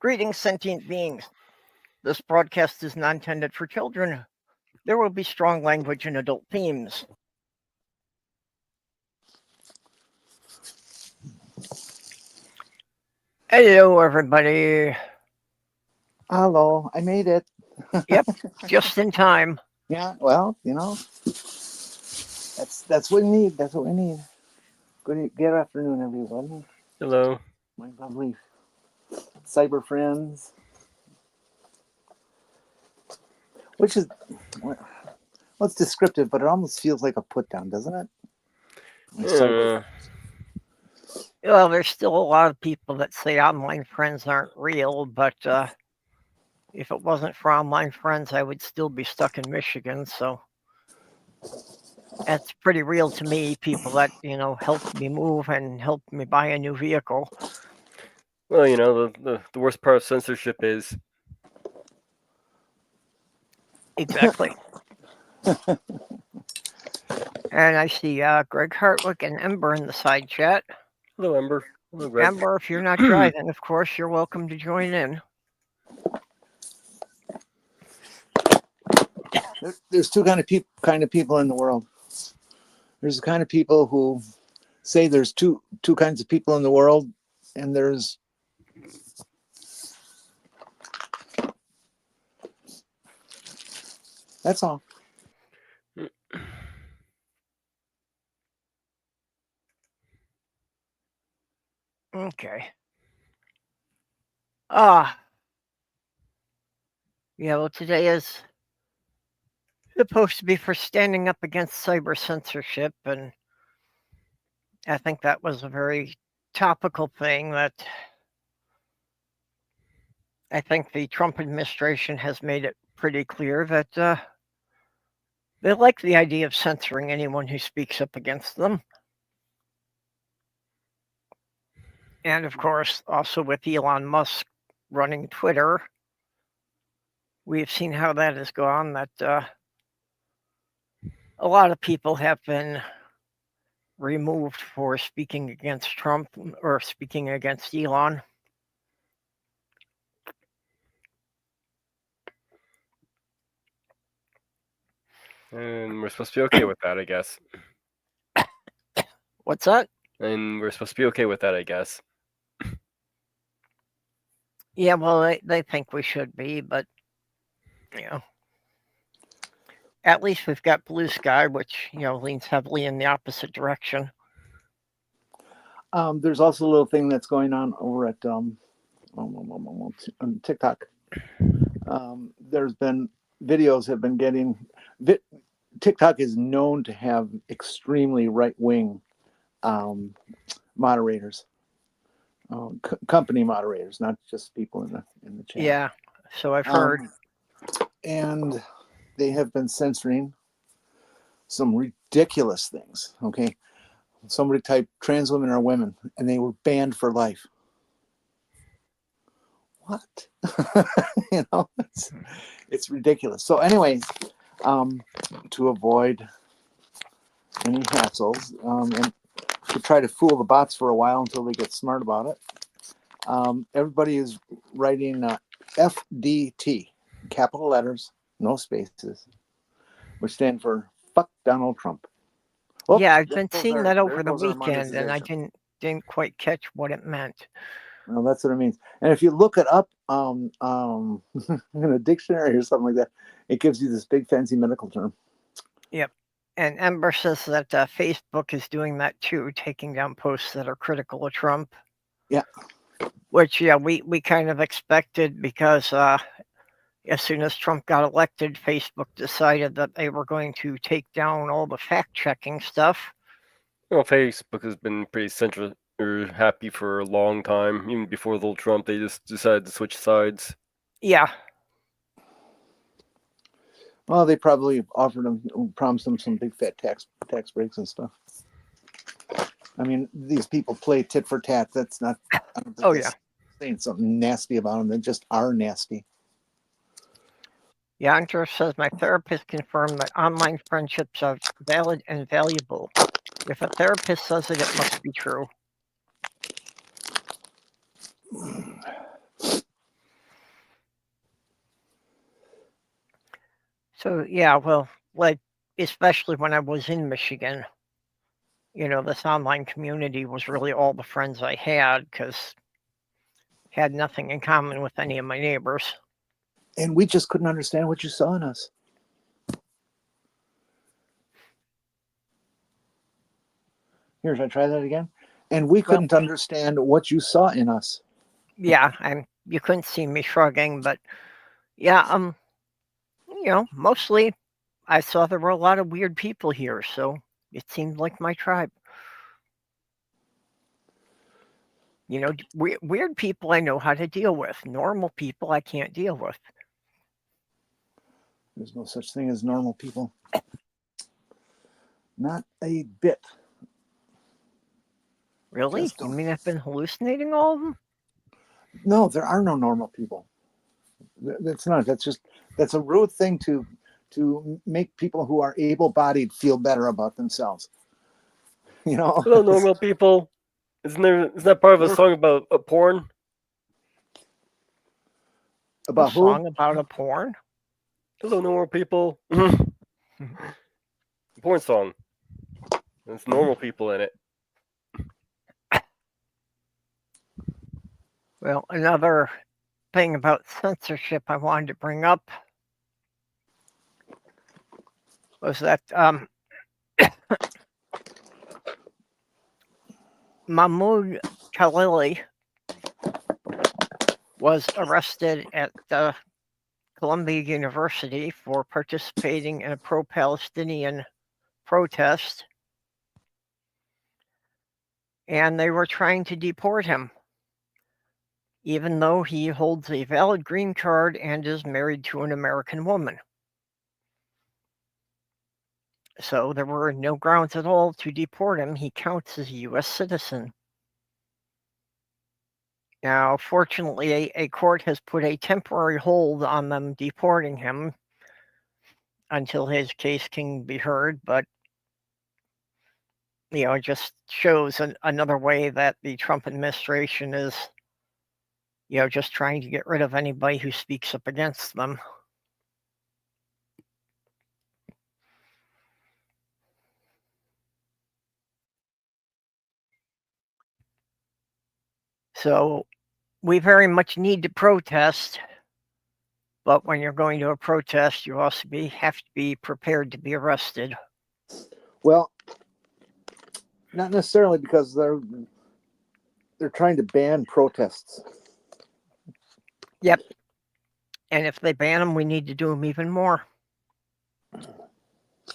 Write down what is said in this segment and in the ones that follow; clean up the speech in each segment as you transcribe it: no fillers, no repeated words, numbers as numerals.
Greetings, sentient beings. This broadcast is not intended for children. There will be strong language and adult themes. Hello, everybody. Hello, I made it. Yep, just in time. Yeah, well, that's what we need. That's what we need. Good afternoon, everyone. Hello. My lovely cyber friends. Which is, well, it's descriptive, but it almost feels like a put down, doesn't it? Well, there's still a lot of people that say online friends aren't real, but if it wasn't for online friends, I would still be stuck in Michigan, so that's pretty real to me, people that, helped me move and helped me buy a new vehicle. Well, the worst part of censorship is... Exactly. And I see Greg Hartwick and Ember in the side chat. Hello, Ember. Hello, Greg. Ember, if you're not driving, of course, you're welcome to join in. There's two kind of people in the world. There's the kind of people who say there's two kinds of people in the world, and there's that's all. Okay. Yeah, well, today is supposed to be for standing up against cyber censorship, and I think that was a very topical thing that I think the Trump administration has made it pretty clear that they like the idea of censoring anyone who speaks up against them. And of course, also with Elon Musk running Twitter, we've seen how that has gone, that a lot of people have been removed for speaking against Trump or speaking against Elon. And we're supposed to be okay with that, I guess. What's that? And we're supposed to be okay with that, I guess. Yeah, well, they think we should be, but, at least we've got Blue Sky, which, leans heavily in the opposite direction. There's also a little thing that's going on over at TikTok. There's been videos have been getting... TikTok is known to have extremely right-wing moderators, company moderators, not just people in the chat. Yeah, so I've heard. And they have been censoring some ridiculous things. Okay, somebody typed "trans women are women," and they were banned for life. What? It's ridiculous. So, anyways, to avoid any hassles and to try to fool the bots for a while until they get smart about it, everybody is writing FDT, capital letters, no spaces, which stand for "fuck Donald Trump." Well, yeah, I've been seeing that over the weekend, and I didn't quite catch what it meant. Well, that's what it means. And if you look it up in a dictionary or something like that, it gives you this big fancy medical term. Yep. And Ember says that Facebook is doing that too, taking down posts that are critical of Trump. Yeah. Which, we kind of expected because as soon as Trump got elected, Facebook decided that they were going to take down all the fact-checking stuff. Well, Facebook has been pretty happy for a long time. Even before the Trump, they just decided to switch sides. Yeah. Well, they probably promised them some big fat tax breaks and stuff. I mean, these people play tit for tat. That's not... saying something nasty about them. They just are nasty. Yeah, Hunter says, my therapist confirmed that online friendships are valid and valuable. If a therapist says it, it must be true. So yeah, well, like especially when I was in Michigan, this online community was really all the friends I had because had nothing in common with any of my neighbors. And we just couldn't understand what you saw in us. Here, should I try that again? And we couldn't understand what you saw in us. Yeah, you couldn't see me shrugging, but yeah, mostly I saw there were a lot of weird people here, so it seemed like my tribe. Weird people I know how to deal with. Normal people I can't deal with. There's no such thing as normal people. Not a bit. Really? You mean I've been hallucinating all of them? No, there are no normal people. That's not. That's a rude thing to make people who are able-bodied feel better about themselves. Hello, normal people. Isn't that part of a song about a porn? About a song about a porn? Hello, normal people. Porn song. There's normal people in it. Well, another thing about censorship I wanted to bring up was that Mahmoud Khalili was arrested at Columbia University for participating in a pro-Palestinian protest, and they were trying to deport him, even though he holds a valid green card and is married to an American woman. So there were no grounds at all to deport him. He counts as a U.S. citizen. Now, fortunately, a court has put a temporary hold on them deporting him until his case can be heard, but it just shows another way that the Trump administration is, just trying to get rid of anybody who speaks up against them. So we very much need to protest, but when you're going to a protest, you also have to be prepared to be arrested. Well, not necessarily, because they're trying to ban protests. Yep. And if they ban them, we need to do them even more.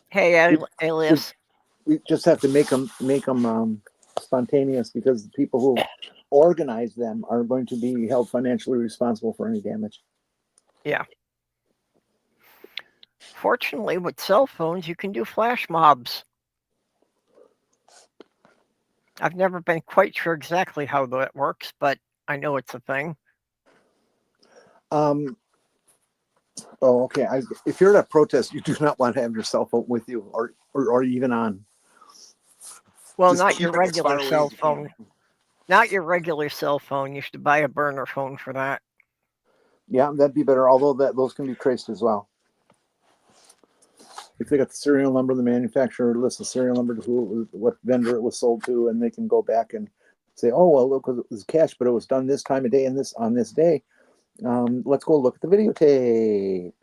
Hey, Alias. We just have to make them spontaneous, because the people who organize them are going to be held financially responsible for any damage. Yeah. Fortunately, with cell phones, you can do flash mobs. I've never been quite sure exactly how that works, but I know it's a thing. Oh, okay. If you're at a protest, you do not want to have your cell phone with you, or even on. Well, Just not your keep it as far regular away cell as you can. phone. Not your regular cell phone. You should buy a burner phone for that. Yeah, that'd be better. Although those can be traced as well. If they got the serial number, the manufacturer lists the serial number to what vendor it was sold to, and they can go back and say, "Oh, well, look, it was cash, but it was done this time of day and on this day. Let's go look at the videotape."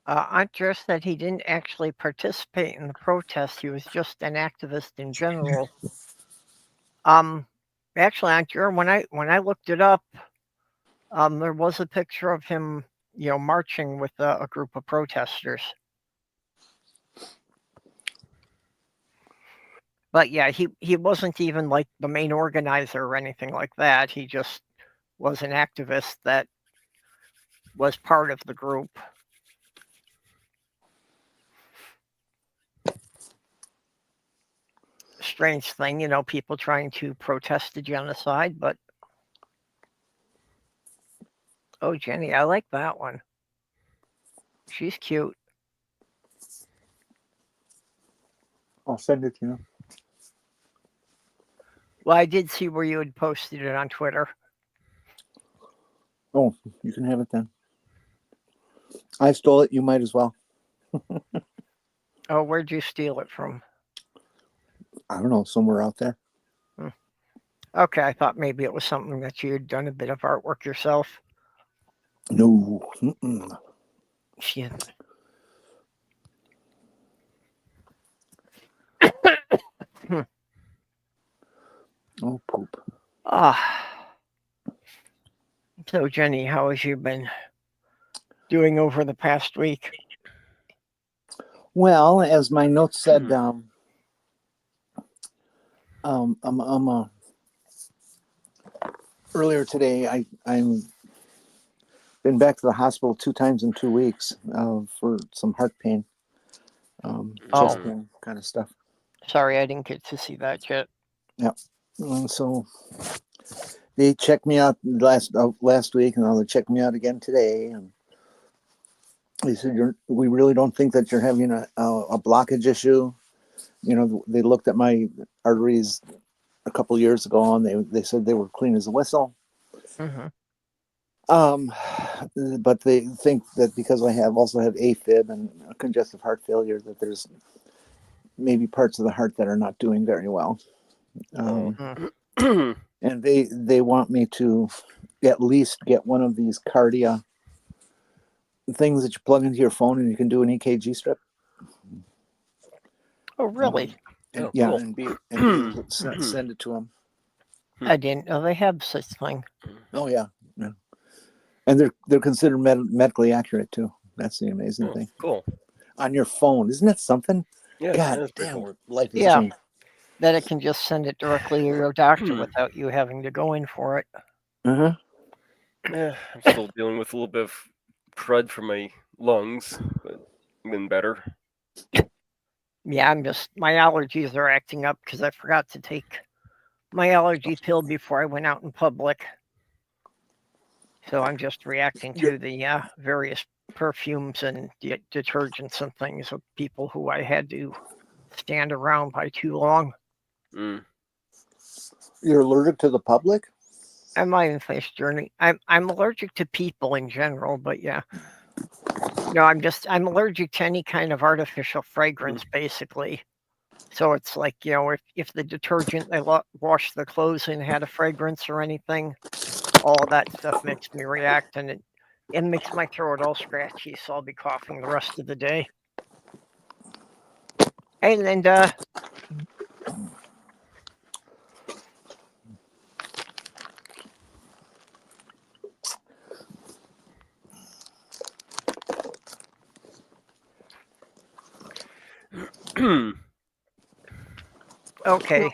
Andres said he didn't actually participate in the protest. He was just an activist in general. Actually, Andres, when I looked it up, there was a picture of him, marching with a group of protesters. But yeah, he wasn't even like the main organizer or anything like that. He just was an activist that was part of the group. Strange thing, people trying to protest the genocide, but oh, Jenny, I like that one. She's cute. I'll send it to you. Well, I did see where you had posted it on Twitter. Oh, you can have it then. I stole it. You might as well. Oh, where'd you steal it from? I don't know, somewhere out there. Okay, I thought maybe it was something that you had done a bit of artwork yourself. No. Mm-mm. Shit. Oh, poop. So, Jenny, how has you been doing over the past week? Well, as my notes said, earlier today, I'm been back to the hospital 2 times in 2 weeks for some heart pain, chest pain kind of stuff. Sorry, I didn't get to see that yet. Yep. And so they checked me out last week, and they'll check me out again today. And they said, we really don't think that you're having a blockage issue. You know, they looked at my arteries a couple of years ago, and they said they were clean as a whistle. Mm-hmm. But they think that because I also have AFib and congestive heart failure, that there's maybe parts of the heart that are not doing very well. And they want me to at least get one of these cardia things that you plug into your phone and you can do an EKG strip. Oh, really? Cool. And be able to send it to them. I didn't know they have such thing. Oh yeah. And they're considered medically accurate too. That's the amazing thing. Cool. On your phone, isn't that something? Yeah. God damn, cool. life has changed. That it can just send it directly to your doctor without you having to go in for it. Uh-huh. Yeah, I'm still dealing with a little bit of crud from my lungs, but I'm getting better. Yeah, my allergies are acting up because I forgot to take my allergy pill before I went out in public. So I'm just reacting to the various perfumes and detergents and things of people who I had to stand around by too long. You're allergic to the public? I'm not even finished journey. I'm allergic to people in general, but yeah. No, I'm allergic to any kind of artificial fragrance, basically. So it's like, you know, if the detergent they wash the clothes in had a fragrance or anything, all of that stuff makes me react, and it makes my throat all scratchy, so I'll be coughing the rest of the day. Hey, Linda. Okay.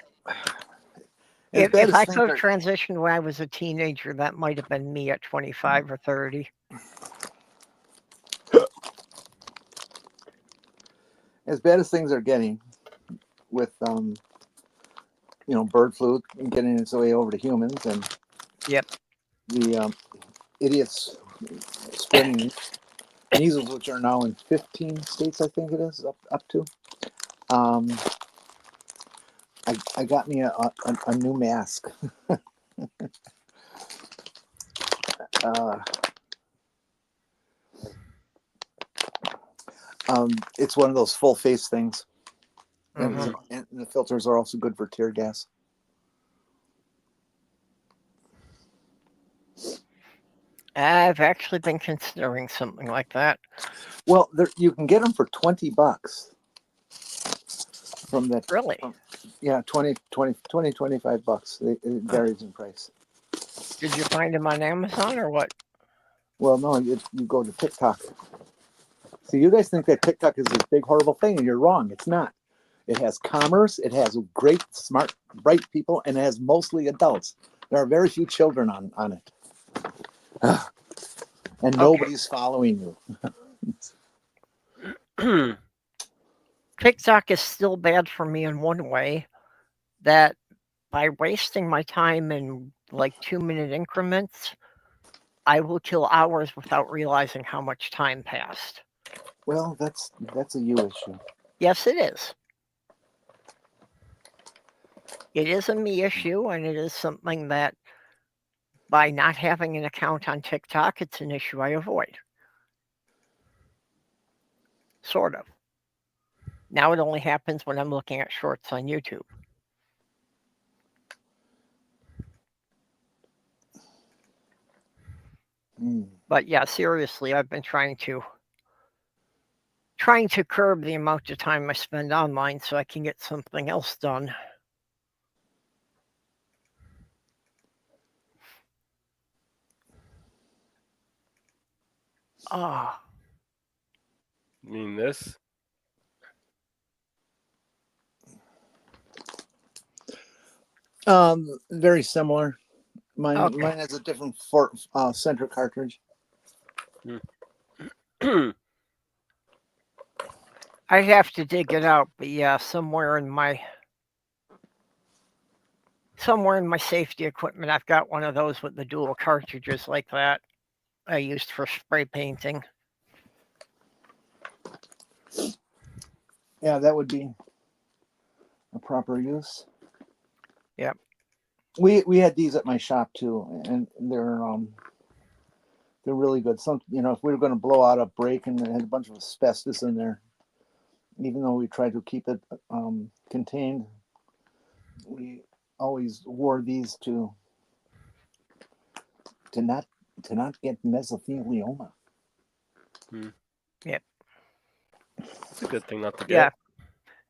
If I could have transitioned when I was a teenager, that might have been me at 25 or 30. As bad as things are getting with, bird flu getting its way over to humans, and the idiots spreading measles, which are now in 15 states, I think it is, up to. I got me a new mask. It's one of those full face things. And the filters are also good for tear gas. I've actually been considering something like that. Well, you can get them for $20 from that. Really? Yeah, 25 bucks. It varies in price. Did you find them on Amazon or what? Well, no, you go to TikTok. See, you guys think that TikTok is this big, horrible thing, and you're wrong. It's not. It has commerce. It has great, smart, bright people, and it has mostly adults. There are very few children on it. And nobody's following you. TikTok is still bad for me in one way, that by wasting my time in like 2-minute increments, I will kill hours without realizing how much time passed. Well, that's a you issue. Yes, it is. It is a me issue, and it is something that by not having an account on TikTok, it's an issue I avoid. Sort of. Now it only happens when I'm looking at shorts on YouTube. But yeah, seriously, I've been trying to curb the amount of time I spend online so I can get something else done. Ah. You mean this? Very similar. Mine Okay. mine has a different center cartridge. I'd have to dig it out, but yeah, somewhere in my safety equipment, I've got one of those with the dual cartridges like that I used for spray painting. Yeah, that would be a proper use. Yep. We had these at my shop too, and they're really good. Some, if we were going to blow out a break and it had a bunch of asbestos in there, even though we tried to keep it contained, we always wore these to not get mesothelioma. Yep. It's a good thing not to get. Yeah.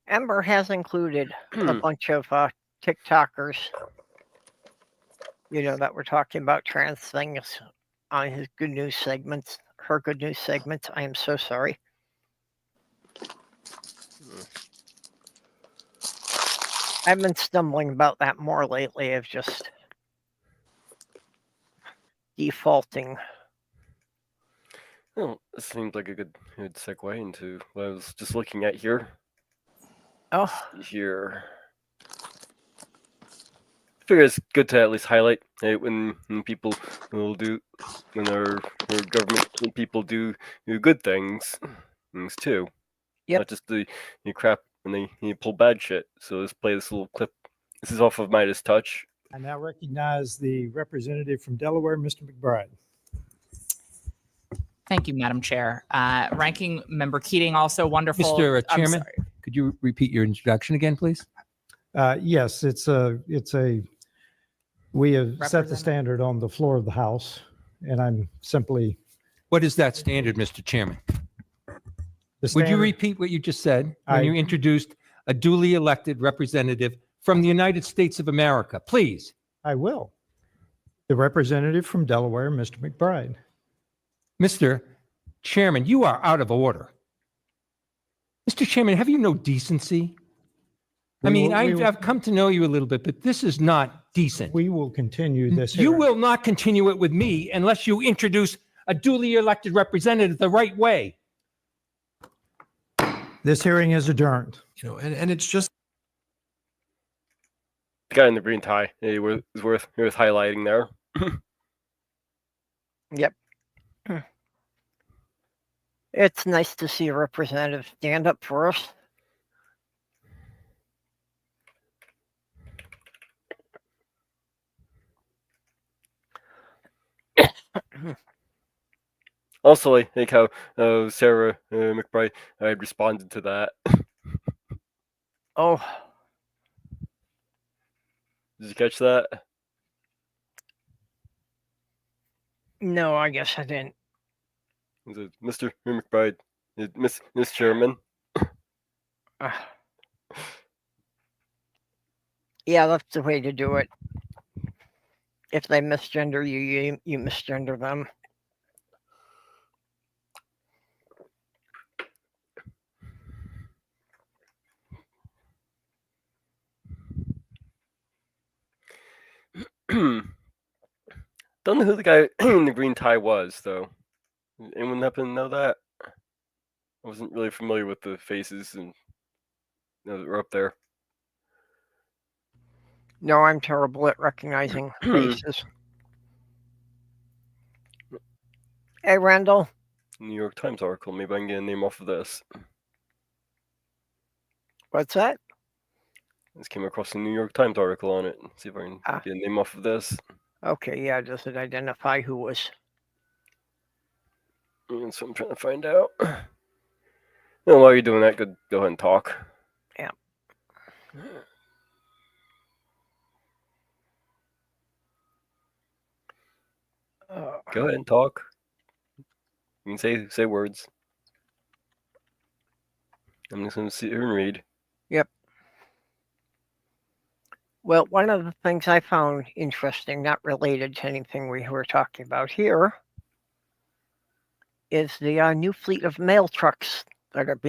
Ember has included a bunch of TikTokers, that we're talking about trans things on his good news segments, her good news segments. I am so sorry. I've been stumbling about that more lately of just defaulting. Well, it seems like a good segue into what I was just looking at here. Oh. Here. I figure it's good to at least highlight when people when our government people do good things too. Yep. Not just the crap when they pull bad shit. So let's play this little clip. This is off of Midas Touch. I now recognize the representative from Delaware, Mr. McBride. Thank you, Madam Chair. Ranking Member Keating, also wonderful. Mr. Chairman, could you repeat your introduction again, please? Yes, we have set the standard on the floor of the House, and I'm simply. What is that standard, Mr. Chairman? Would you repeat what you just said when you introduced a duly elected representative from the United States of America? Please. I will. The representative from Delaware, Mr. McBride. Mr. Chairman, you are out of order. Mr. Chairman, have you no decency? I've come to know you a little bit, but this is not decent. We will continue this. You will not continue it with me unless you introduce a duly elected representative the right way. This hearing is adjourned. And it's just The guy in the green tie is worth highlighting there. Yep. It's nice to see a representative stand up for us. Also, I think how Sarah McBride had responded to that. Oh. Did you catch that? No, I guess I didn't. Was it Mr. McBride, Miss Chairman? Yeah, that's the way to do it. If they misgender you, you misgender them. Don't know who the guy in the green tie was, though. Anyone happen to know that? I wasn't really familiar with the faces and that were up there. No, I'm terrible at recognizing faces. Hey, Randall. New York Times article. Maybe I can get a name off of this. What's that? Just came across a New York Times article on it. See if I can Ah. get a name off of this. Okay, yeah, does it identify who was? That's what I'm trying to find out. Well, while you're doing that, go ahead and talk. Yeah. Go ahead and talk. You can say words. I'm just going to sit here and read. Yep. Well, one of the things I found interesting, not related to anything we were talking about here, is the new fleet of mail trucks that are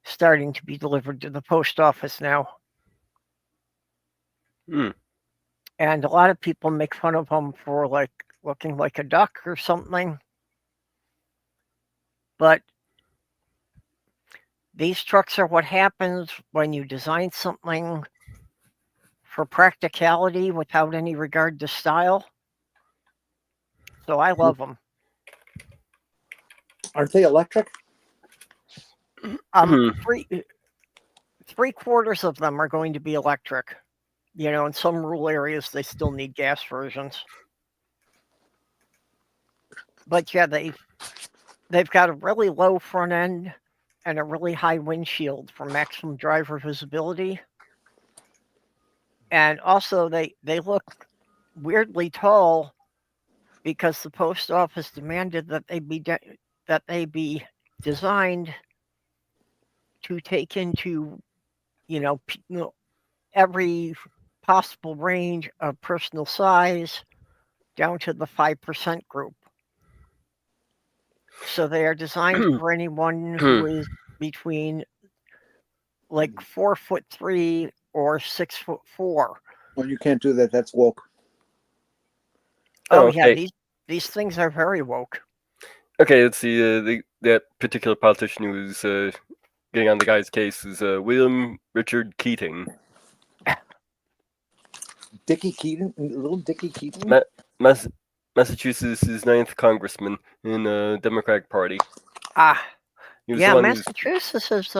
starting to be delivered to the post office now. Hmm. And a lot of people make fun of them for like looking like a duck or something. But these trucks are what happens when you design something for practicality without any regard to style. So I love them. Aren't they electric? Three-quarters of them are going to be electric. You know, in some rural areas, they still need gas versions. But yeah, they've got a really low front end and a really high windshield for maximum driver visibility. And also, they look weirdly tall because the post office demanded that they be designed to take into, every possible range of personal size down to the 5% group. So they are designed for anyone who is between like 4'3" or 6'4". Well, you can't do that. That's woke. Oh, okay. yeah, these things are very woke. Okay, let's see. That particular politician who was getting on the guy's case is William Richard Keating. Dickie Keating? Little Dickie Keating? Massachusetts' 9th congressman in the Democratic Party. Massachusetts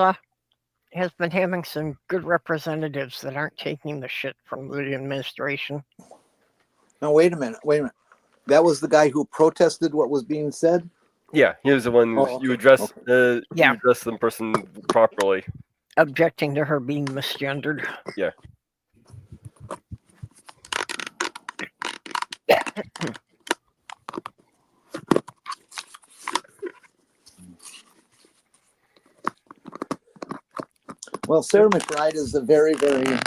has been having some good representatives that aren't taking the shit from the administration. No, wait a minute. That was the guy who protested what was being said? Yeah, he was the one who you address the person properly. Objecting to her being misgendered. Yeah. Well, Sarah McBride is a very, very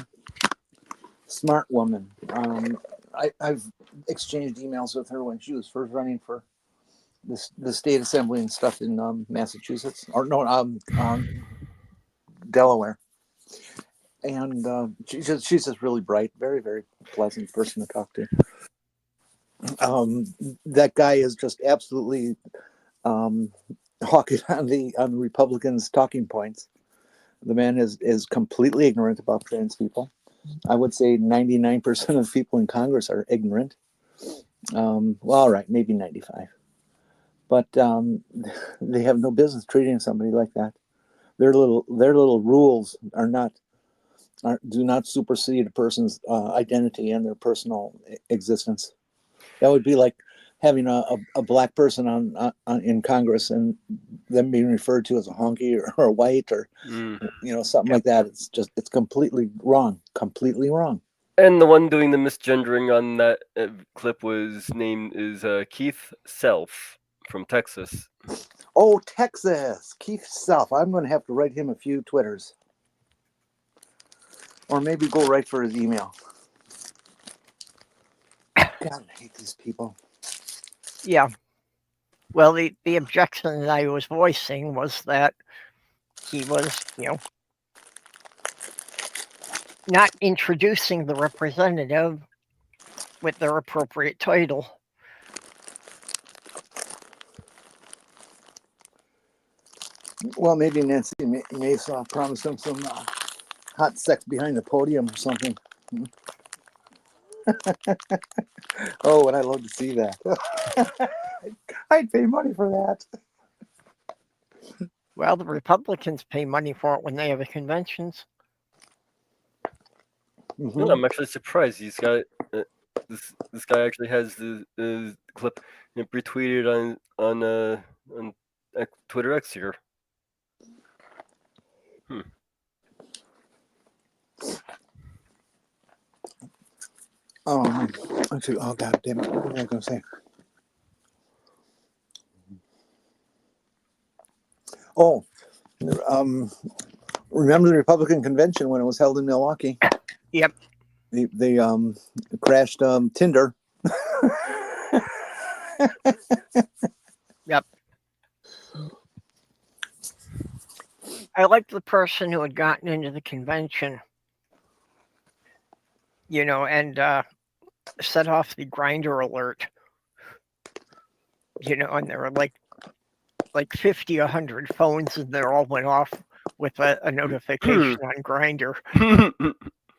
smart woman. I've exchanged emails with her when she was first running for the state assembly and stuff in Massachusetts, or no, Delaware. And she's just really bright, very, very pleasant person to talk to. That guy is just absolutely hawking on the Republicans' talking points. The man is completely ignorant about trans people. I would say 99% of people in Congress are ignorant. Well, all right, maybe 95. But they have no business treating somebody like that. Their little rules do not supersede a person's identity and their personal existence. That would be like having a black person on in Congress and them being referred to as a honky or a white or something like that. It's completely wrong. Completely wrong. And the one doing the misgendering on that clip is Keith Self from Texas. Oh, Texas, Keith Self. I'm going to have to write him a few Twitters, or maybe go right for his email. God, I hate these people. Yeah. Well, the objection that I was voicing was that he was, not introducing the representative with their appropriate title. Well, maybe Nancy Mace promised him some hot sex behind the podium or something. Oh, would I love to see that? I'd pay money for that. Well, the Republicans pay money for it when they have the conventions. Mhm. I'm actually surprised. He's got this guy actually has the clip retweeted on Twitter X here. Actually, oh god damn it! What was I going to say? Oh, remember the Republican convention when it was held in Milwaukee? Yep. They crashed Tinder. Yep. I liked the person who had gotten into the convention, and set off the grinder alert. And there were like 50, 100 phones, and they all went off with a notification on Grinder.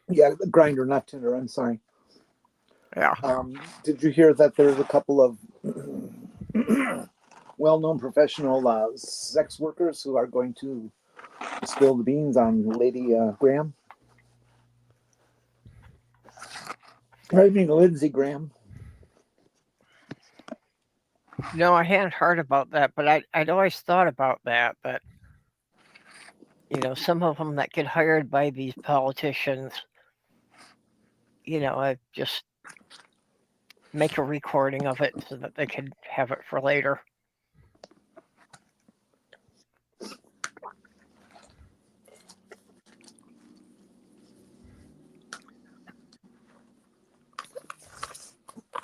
Yeah, Grinder, not Tinder. I'm sorry. Yeah. Did you hear that there's a couple of well-known professional sex workers who are going to spill the beans on Lady Graham? I mean, Lindsey Graham. No, I hadn't heard about that, but I'd always thought about that. But some of them that get hired by these politicians, I just make a recording of it so that they could have it for later.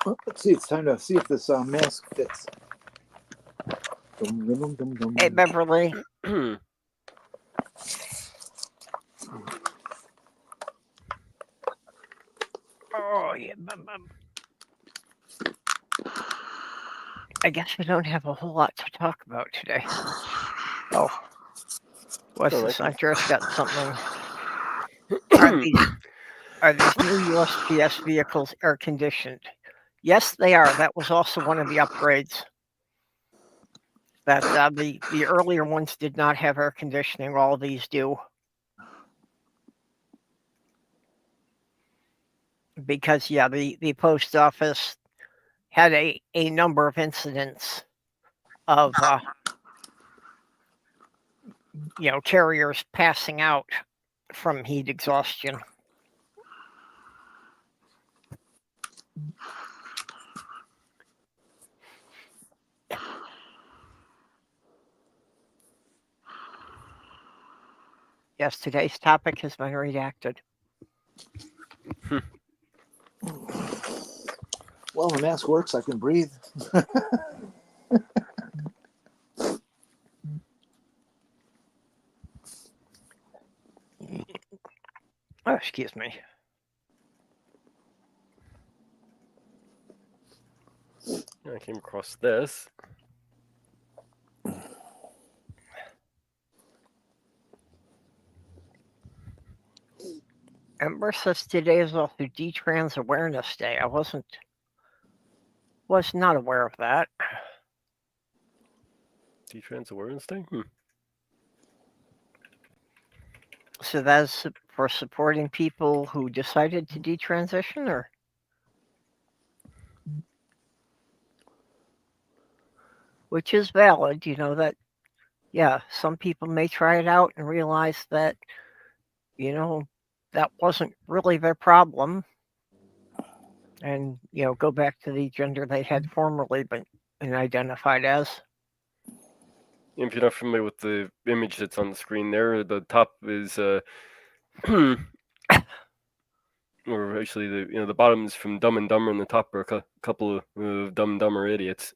Well, let's see. It's time to see if this mask fits. Hey, Beverly. Oh, yeah. I guess we don't have a whole lot to talk about today. Oh, what's the Center's got something? Are these new USPS vehicles air conditioned? Yes, they are. That was also one of the upgrades. That the earlier ones did not have air conditioning. All of these do. Because the post office had a number of incidents of carriers passing out from heat exhaustion. Yes, today's topic has been redacted. Well, the mask works. I can breathe. Oh, excuse me. I came across this. Ember says today is also D-Trans Awareness Day. I was not aware of that. D-Trans Awareness Day? So that's for supporting people who decided to detransition, or? Which is valid, that, some people may try it out and realize that, that wasn't really their problem. And, go back to the gender they had formerly been identified as. If you're not familiar with the image that's on the screen there, the top is or actually the bottom is from Dumb and Dumber, and the top are a couple of Dumb and Dumber idiots.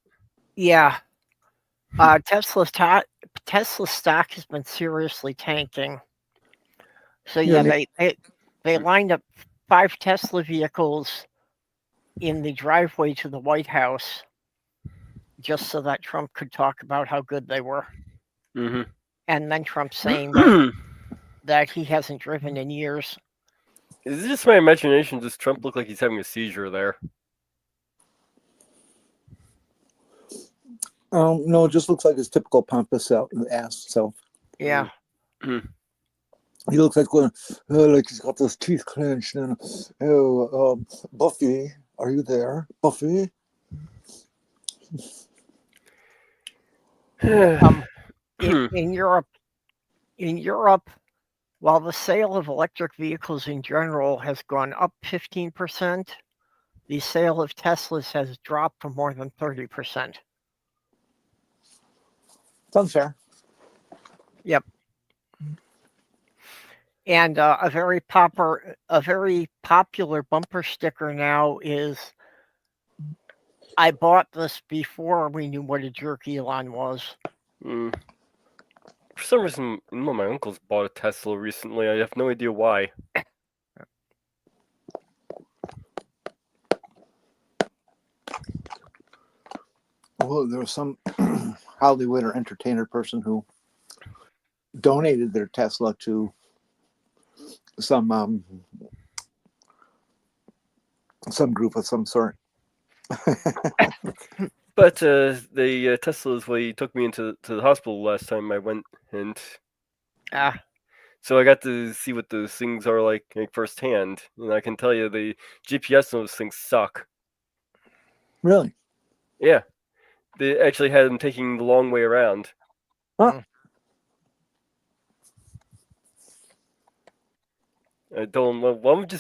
Yeah. Tesla stock has been seriously tanking. So they lined up 5 Tesla vehicles in the driveway to the White House just so that Trump could talk about how good they were. Mm-hmm. And then Trump saying that he hasn't driven in years. Is it just my imagination? Does Trump look like he's having a seizure there? No, it just looks like his typical pompous ass self. Yeah. He looks like going, like he's got those teeth clenched. And Buffy, are you there, Buffy? In Europe, while the sale of electric vehicles in general has gone up 15%, the sale of Teslas has dropped to more than 30%. Sounds fair. Yep. And a very popular bumper sticker now is, "I bought this before we knew what a jerk Elon was." For some reason, one of my uncles bought a Tesla recently. I have no idea why. Well, there was some Hollywood or entertainer person who donated their Tesla to some group of some sort. But the Tesla is what he took me into the hospital last time I went, and so I got to see what those things are like firsthand, and I can tell you the GPS on those things suck. Really? Yeah, they actually had them taking the long way around. Huh? I told him, well, what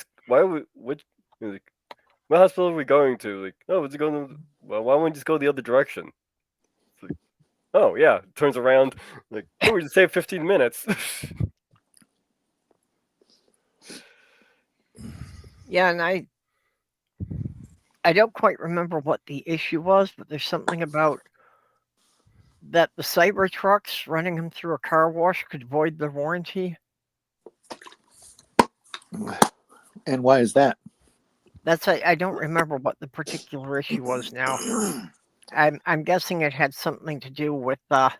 hospital are we going to? Like, oh, what's it going to? Well, why don't we just go the other direction? It's like, oh yeah, turns around. Like, oh, we just saved 15 minutes. Yeah, and I don't quite remember what the issue was, but there's something about that the cyber trucks running them through a car wash could void their warranty. And why is that? I don't remember what the particular issue was now. I'm guessing it had something to do with with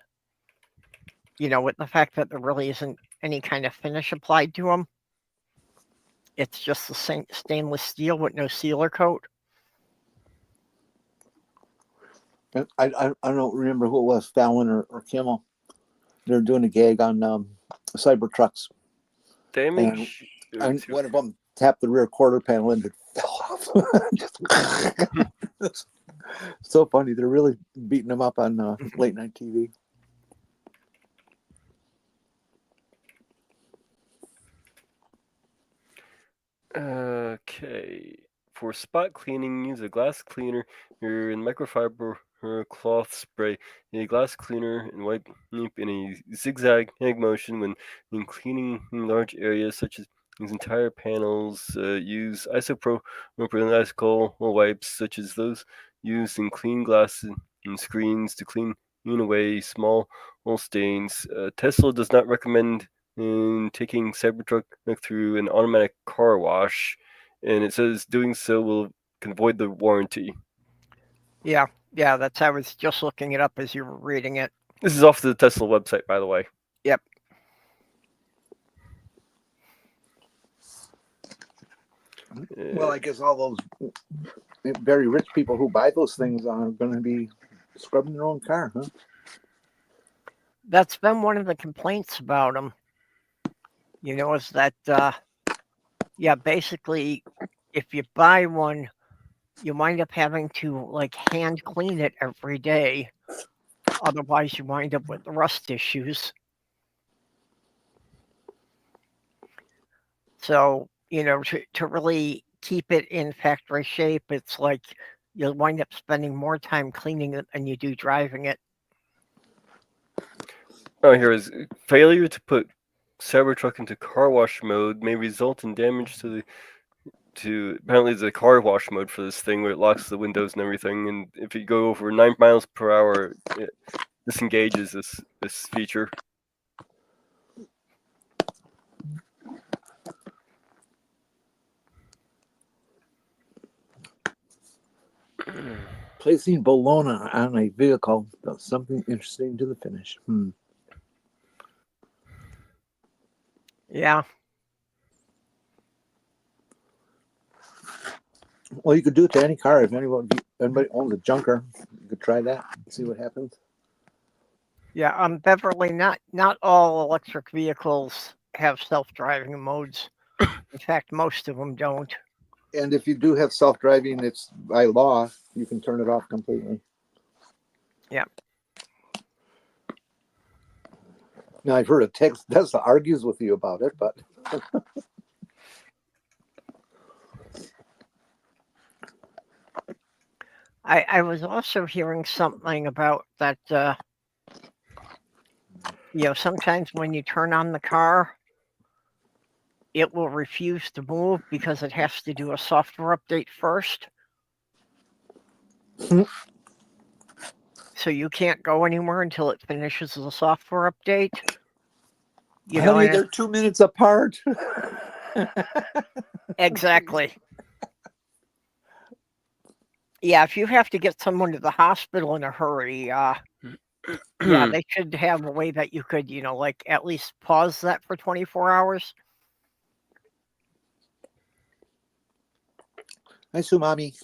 the fact that there really isn't any kind of finish applied to them. It's just the same stainless steel with no sealer coat. I don't remember who it was, Fallon or Kimmel. They're doing a gag on cyber trucks. Damage. And one of them tapped the rear quarter panel and it fell off. So funny. They're really beating them up on late night TV. Okay. For spot cleaning, use a glass cleaner in microfiber or cloth spray. A glass cleaner and wipe in a zigzag motion when cleaning large areas such as these entire panels. Use isopropyl alcohol wipes such as those used in clean glass and screens to clean away small stains. Tesla does not recommend taking Cybertruck through an automatic car wash, and it says doing so can void the warranty. Yeah, that's I was just looking it up as you were reading it. This is off the Tesla website, by the way. Yep. Well, I guess all those very rich people who buy those things are going to be scrubbing their own car, huh? That's been one of the complaints about them. Is that, basically, if you buy one, you wind up having to, hand clean it every day. Otherwise, you wind up with rust issues. So, to really keep it in factory shape, it's like you'll wind up spending more time cleaning it than you do driving it. Oh, here is failure to put Cybertruck into car wash mode may result in damage to apparently the car wash mode for this thing where it locks the windows and everything, and if you go over 9 miles per hour, it disengages this feature. Placing Bologna on a vehicle does something interesting to the finish. Yeah. Well, you could do it to any car. If anybody owns a junker, you could try that and see what happens. Yeah, Beverly, not all electric vehicles have self-driving modes. In fact, most of them don't. And if you do have self-driving, it's by law, you can turn it off completely. Yeah. Now, I've heard Tesla argues with you about it, but I was also hearing something about that, sometimes when you turn on the car, it will refuse to move because it has to do a software update first. So you can't go anywhere until it finishes the software update. honey, they're 2 minutes apart. Exactly. Yeah, if you have to get someone to the hospital in a hurry, yeah, they should have a way that you could, like at least pause that for 24 hours. Hi, Sumami.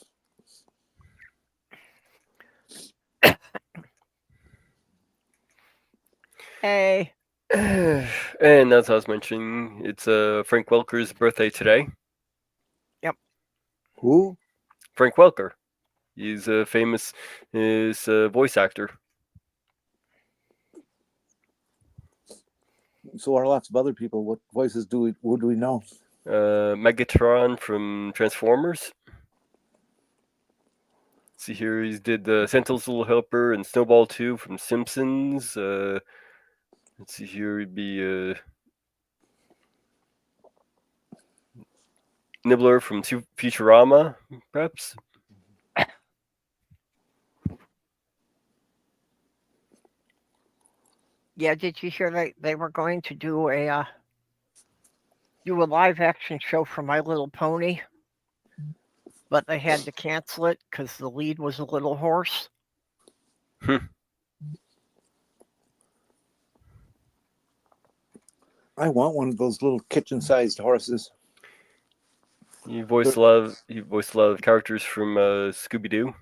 Hey. And as I was mentioning, it's Frank Welker's birthday today. Yep. Who? Frank Welker. He's a famous voice actor. So are lots of other people. What voices do we know? Megatron from Transformers. See here, he did Santa's Little Helper and Snowball 2 from Simpsons. Let's see here, he'd be Nibbler from Futurama, perhaps. Yeah, did you hear they were going to do a live action show for My Little Pony, but they had to cancel it because the lead was a little hoarse. I want one of those little kitchen-sized horses. He voiced a lot of characters from Scooby-Doo.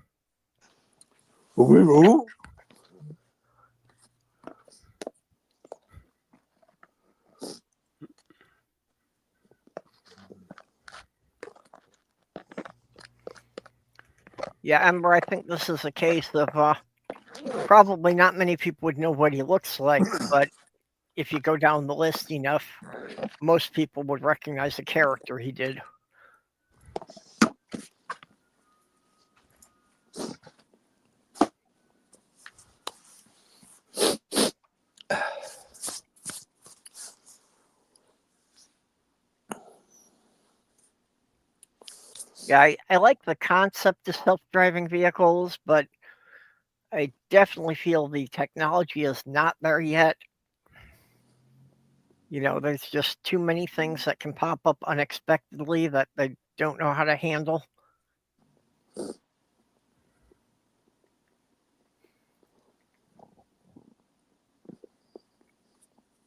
Yeah, Ember, I think this is a case of probably not many people would know what he looks like, but if you go down the list enough, most people would recognize the character he did. Yeah, I like the concept of self-driving vehicles, but I definitely feel the technology is not there yet. There's just too many things that can pop up unexpectedly that they don't know how to handle.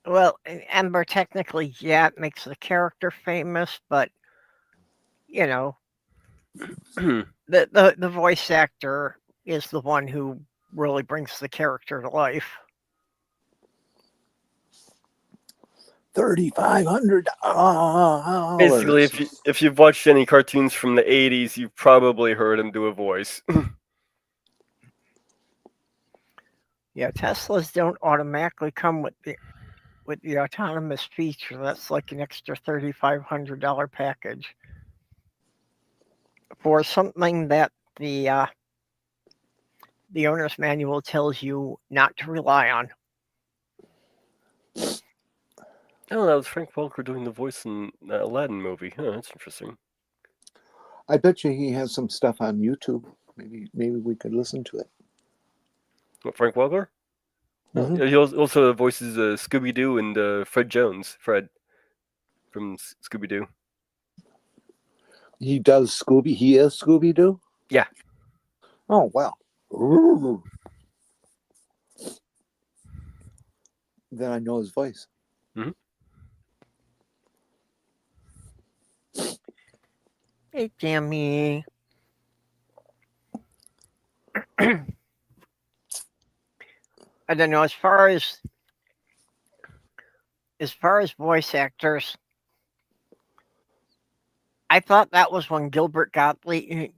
Well, Ember, technically, yeah, it makes the character famous, but the voice actor is the one who really brings the character to life. $3,500. Basically, if you've watched any cartoons from the 80s, you've probably heard him do a voice. Yeah, Teslas don't automatically come with the autonomous feature. That's like an extra $3,500 package for something that the owner's manual tells you not to rely on. Oh, that was Frank Welker doing the voice in the Aladdin movie. Huh, that's interesting. I bet you he has some stuff on YouTube. Maybe we could listen to it. What, Frank Welker? Mhm. Yeah, he also voices Scooby-Doo and Fred Jones. Fred from Scooby-Doo. He does Scooby. He is Scooby-Doo? Yeah. Oh, wow. Ooh. Then I know his voice. Mm-hmm. Hey, Jamie. I don't know, as far as as far as voice actors, I thought that was when Gilbert Godfrey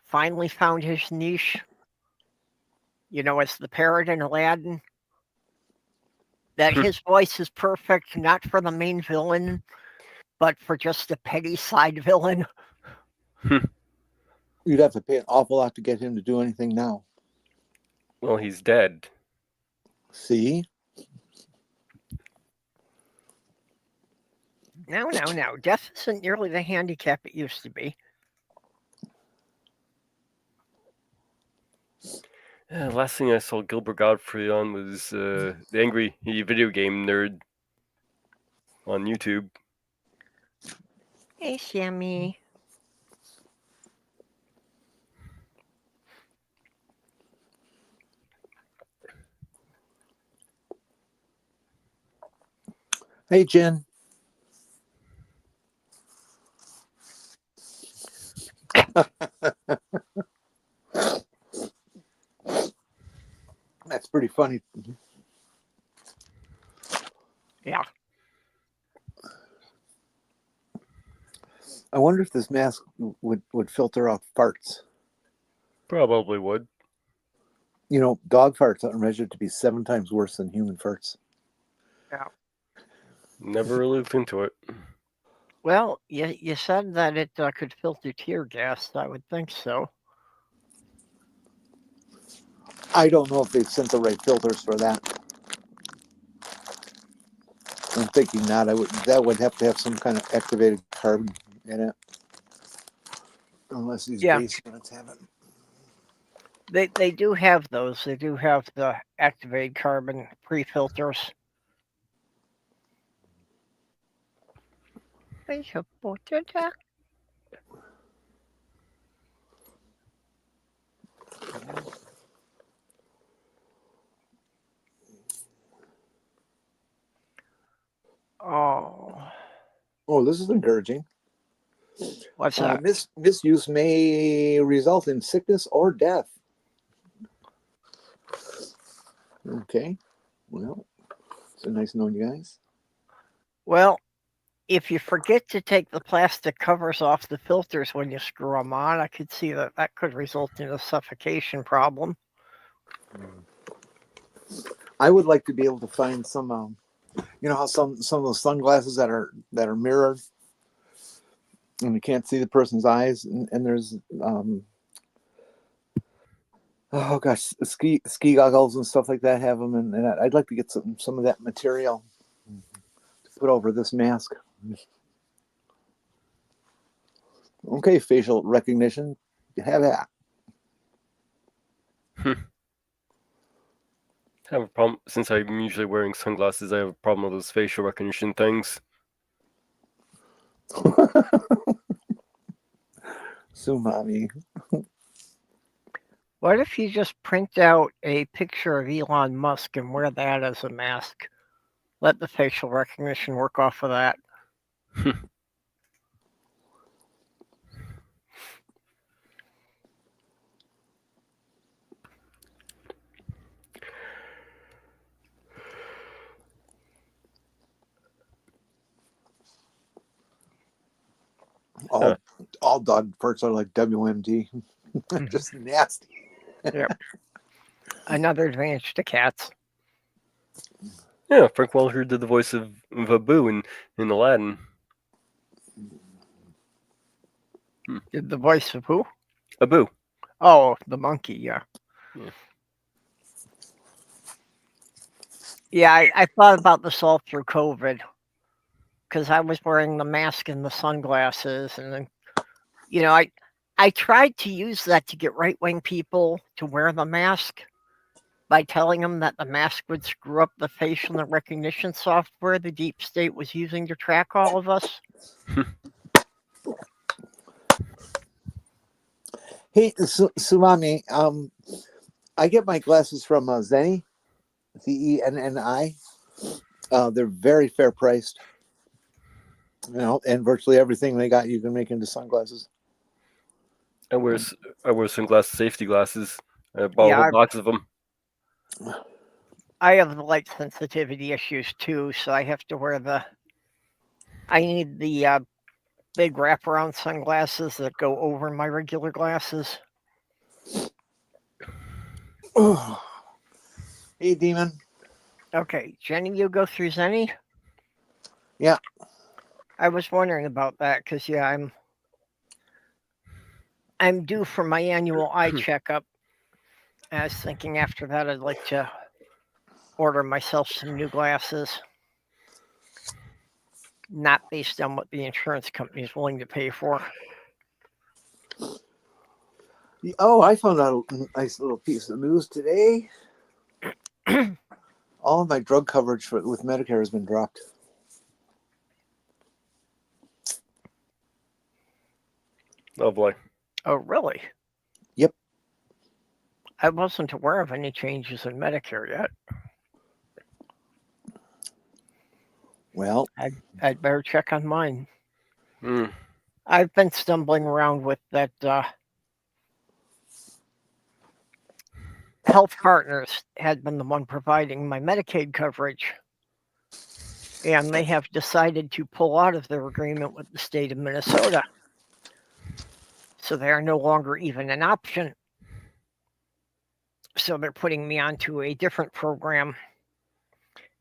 finally found his niche. As the parrot in Aladdin. That his voice is perfect, not for the main villain, but for just a petty side villain. You'd have to pay an awful lot to get him to do anything now. Well, he's dead. See? No. Death isn't nearly the handicap it used to be. Last thing I saw Gilbert Godfrey on was the Angry Video Game Nerd on YouTube. Hey, Sammy. Hey, Jen. That's pretty funny. Yeah. I wonder if this mask would filter out farts. Probably would. Dog farts are measured to be 7 times worse than human farts. Yeah. Never really looked into it. Well, you said that it could filter tear gas. I would think so. I don't know if they've sent the right filters for that. I'm thinking not. That would have to have some kind of activated carbon in it. Unless these base units have it. They do have those. They do have the activated carbon pre-filters. I supported that. Oh, this is encouraging. What's that? Misuse may result in sickness or death. Okay. Well, it's nice knowing you guys. Well, if you forget to take the plastic covers off the filters when you screw them on, I could see that could result in a suffocation problem. I would like to be able to find some, how some of those sunglasses that are mirrored, and you can't see the person's eyes, and there's ski goggles and stuff like that have them, and I'd like to get some of that material to put over this mask. Okay, facial recognition, have that. I have a problem since I'm usually wearing sunglasses. I have a problem with those facial recognition things. Sumami. What if you just print out a picture of Elon Musk and wear that as a mask? Let the facial recognition work off of that. All dog farts are like WMD. Just nasty. Yep. Another advantage to cats. Yeah, Frank Welker did the voice of Abu in Aladdin. Did the voice of who? Abu. Oh, the monkey, yeah. Yeah, I thought about this all through COVID. Because I was wearing the mask and the sunglasses. And then, I tried to use that to get right-wing people to wear the mask by telling them that the mask would screw up the facial recognition software the deep state was using to track all of us. Hey, Sumami, I get my glasses from Zenni, Zenni. They're very fair priced. And virtually everything they got you can make into sunglasses. I wear sunglasses, safety glasses. I bought a whole box of them. I have the light sensitivity issues too, so I have to wear I need the big wraparound sunglasses that go over my regular glasses. Hey, Demon. Okay, Jenny, you go through Zenny? Yeah. I was wondering about that because yeah, I'm due for my annual eye checkup. I was thinking after that I'd like to order myself some new glasses. Not based on what the insurance company is willing to pay for. Oh, I found out a nice little piece of news today. All of my drug coverage with Medicare has been dropped. Oh boy. Oh, really? Yep. I wasn't aware of any changes in Medicare yet. Well, I'd better check on mine. Mm. I've been stumbling around with that Health Partners had been the one providing my Medicaid coverage. And they have decided to pull out of their agreement with the state of Minnesota. So they are no longer even an option. So they're putting me onto a different program.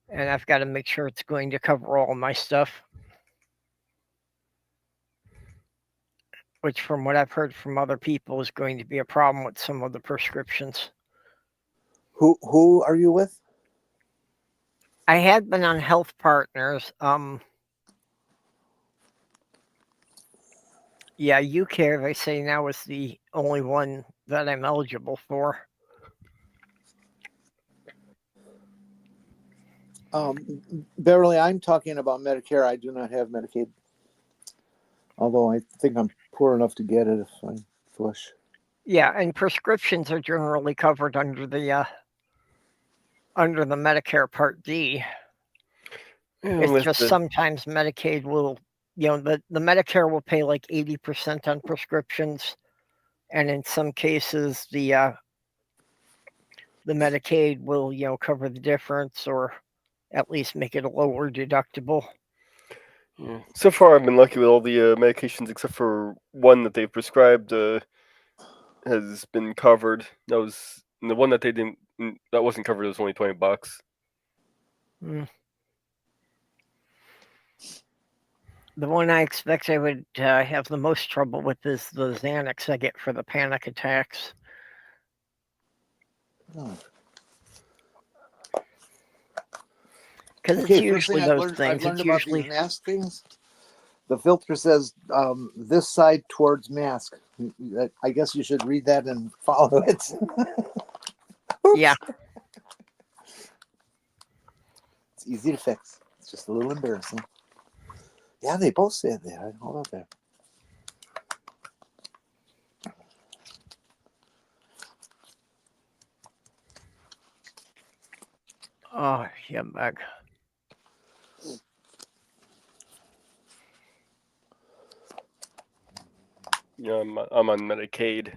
And I've got to make sure it's going to cover all my stuff. Which, from what I've heard from other people, is going to be a problem with some of the prescriptions. who are you with? I had been on Health Partners. Yeah, UCare, they say now, is the only one that I'm eligible for. Beverly, I'm talking about Medicare. I do not have Medicaid. Although I think I'm poor enough to get it if I push. Yeah, and prescriptions are generally covered under the Medicare Part D. Yeah, It's just sometimes Medicaid will, the Medicare will pay like 80% on prescriptions, and in some cases the Medicaid will cover the difference or at least make it a lower deductible. Yeah. So far, I've been lucky with all the medications except for one that they've prescribed has been covered. That was the one that they didn't. That wasn't covered. It was only $20. Mm. The one I expect I would have the most trouble with is the Xanax I get for the panic attacks. Oh. Because Okay, it's usually those I've things. learned It's about usually these mask things. The filter says this side towards mask. I guess you should read that and follow it. yeah. It's easy to fix. It's just a little embarrassing. Yeah, they both said that. Hold on there. Oh, yeah, I'm back. Yeah, I'm on Medicaid.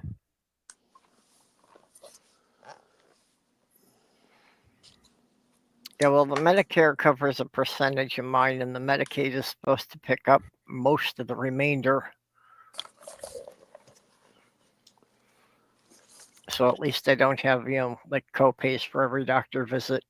Yeah, well, the Medicare covers a percentage of mine, and the Medicaid is supposed to pick up most of the remainder. So at least I don't have, like co-pays for every doctor visit.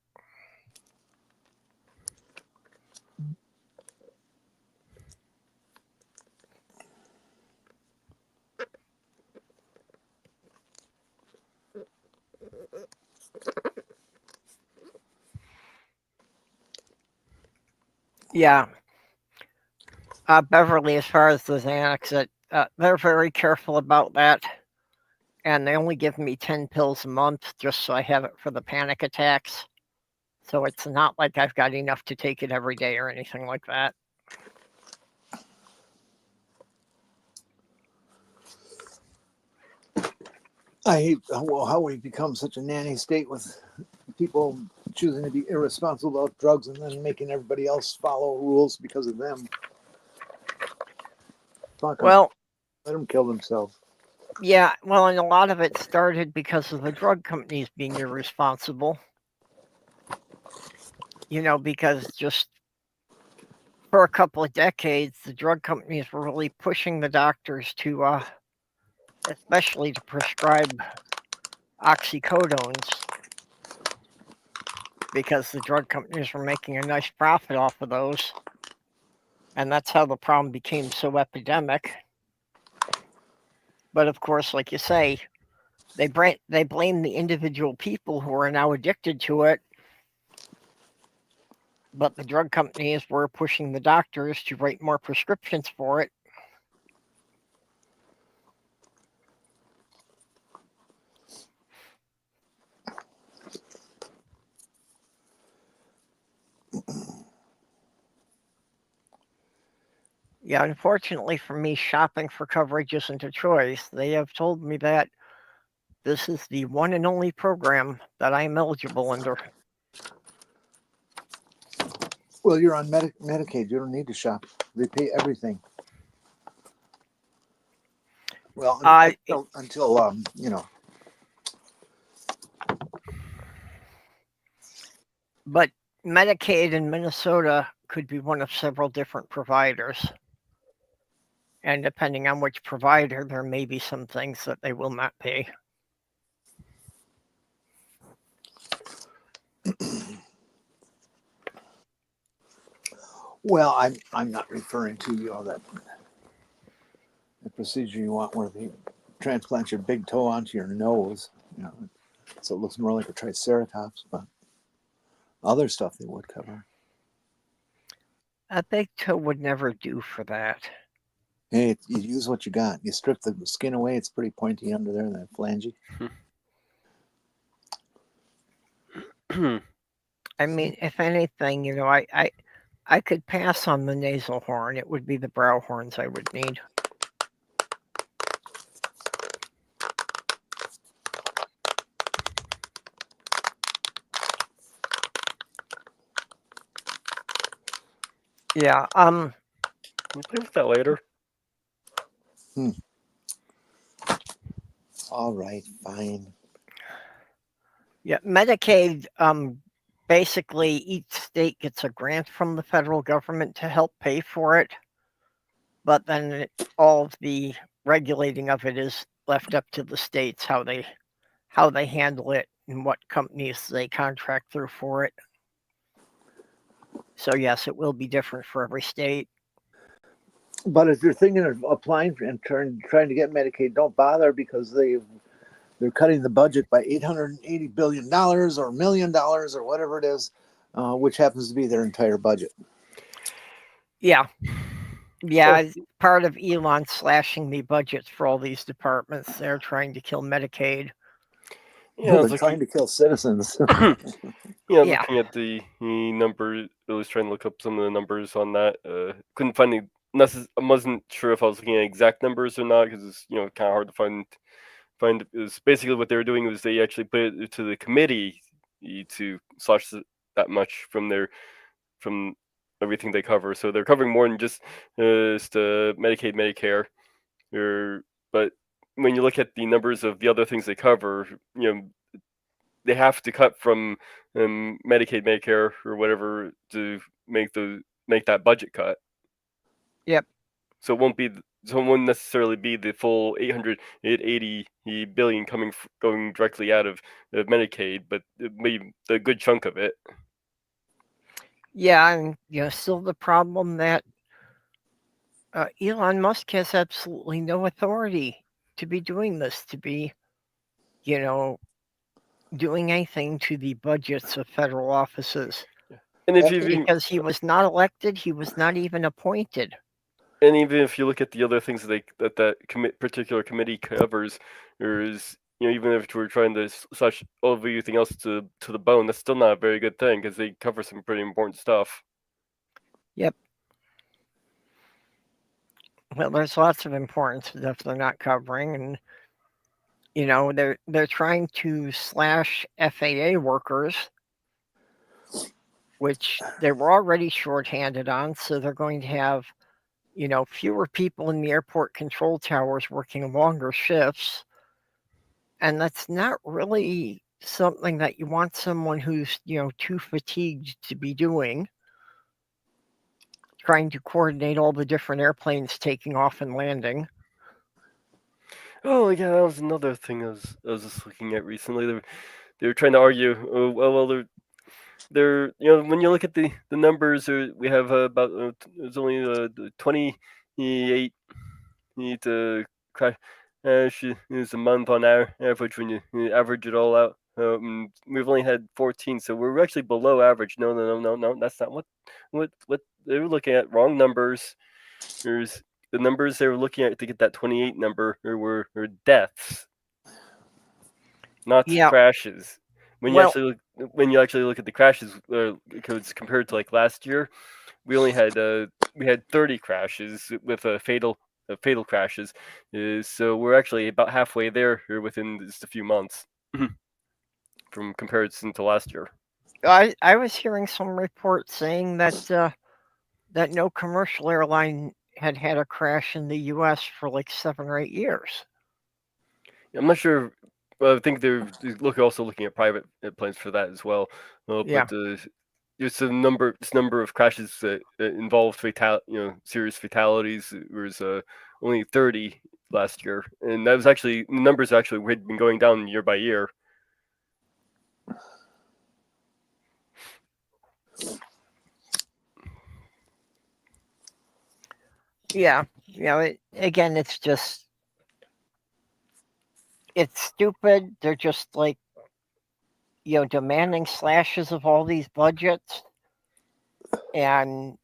Yeah. Beverly, as far as the Xanax, they're very careful about that. And they only give me 10 pills a month just so I have it for the panic attacks. So it's not like I've got enough to take it every day or anything like that. I hate how we've become such a nanny state with people choosing to be irresponsible about drugs and then making everybody else follow rules because of them. Fuck 'em. Well, Let them kill themselves. yeah, well, and a lot of it started because of the drug companies being irresponsible. Because just for a couple of decades, the drug companies were really pushing the doctors to, especially to prescribe oxycodones, because the drug companies were making a nice profit off of those. And that's how the problem became so epidemic. But of course, like you say, they blame the individual people who are now addicted to it. But the drug companies were pushing the doctors to write more prescriptions for it. Yeah, unfortunately for me, shopping for coverage isn't a choice. They have told me that this is the one and only program that I'm eligible under. Well, you're on Medicaid. You don't need to shop. They pay everything. Well, until But Medicaid in Minnesota could be one of several different providers. And depending on which provider, there may be some things that they will not pay. Well, I'm not referring to the procedure you want where they transplant your big toe onto your nose, so it looks more like a triceratops, but other stuff they would cover. A big toe would never do for that. Hey, you use what you got. You strip the skin away, it's pretty pointy under there, that phalange. I mean, if anything, I could pass on the nasal horn. It would be the brow horns I would need. Yeah. We'll play with that later. All right, fine. Yeah, Medicaid, basically each state gets a grant from the federal government to help pay for it, but then all of the regulating of it is left up to the states, how they handle it and what companies they contract through for it. So yes, it will be different for every state. But if you're thinking of applying and trying to get Medicaid, don't bother, because they're cutting the budget by $880 billion or $1 million or whatever it is, which happens to be their entire budget. Yeah. Yeah, part of Elon slashing the budgets for all these departments. They're trying to kill Medicaid. Yeah, they're trying to kill citizens. Looking at the number, I was trying to look up some of the numbers on that. Couldn't find I wasn't sure if I was looking at exact numbers or not, because it's kind of hard to find. It was basically what they were doing was they actually put it to the committee to slash that much from everything they cover. So they're covering more than just Medicaid, Medicare. But when you look at the numbers of the other things they cover, they have to cut from Medicaid, Medicare, or whatever to make that budget cut. Yep. So it won't necessarily be the full $880 billion going directly out of Medicaid, but it may be a good chunk of it. Yeah, and still the problem that Elon Musk has absolutely no authority to be doing this, to be, doing anything to the budgets of federal offices. And because he was not elected, he was not even appointed. And even if you look at the other things that particular committee covers, even if we're trying to slash all of everything else to the bone, that's still not a very good thing, because they cover some pretty important stuff. Yep. Well, there's lots of important stuff they're not covering, and they're trying to slash FAA workers, which they were already shorthanded on, so they're going to have fewer people in the airport control towers working longer shifts. And that's not really something that you want someone who's, too fatigued to be doing, trying to coordinate all the different airplanes taking off and landing. Oh yeah, that was another thing I was just looking at recently. They were trying to argue. Oh well, they're when you look at the numbers, we have about there's only 28 crash is a month on our average when you average it all out. We've only had 14, so we're actually below average. No. That's not what they were looking at. Wrong numbers. There's the numbers they were looking at to get that 28 number were deaths, not crashes. When you actually look at the crashes codes compared to like last year, we only had 30 crashes with fatal crashes. So we're actually about halfway there within just a few months from comparison to last year. I was hearing some reports saying that that no commercial airline had a crash in the U.S. for like 7 or 8 years. I'm not sure. I think they're also looking at private planes for that as well. Yeah. But it's a number of crashes that involved serious fatalities. There was only 30 last year, and that was actually numbers had been going down year by year. Yeah, again, it's stupid. They're just like, demanding slashes of all these budgets and,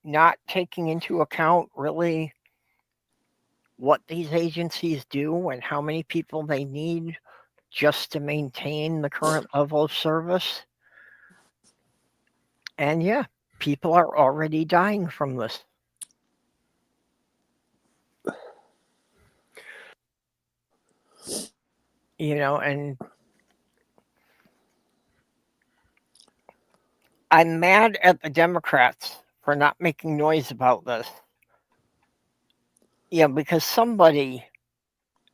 not taking into account really what these agencies do and how many people they need just to maintain the current level of service. And yeah, people are already dying from this. And I'm mad at the Democrats for not making noise about this. Because somebody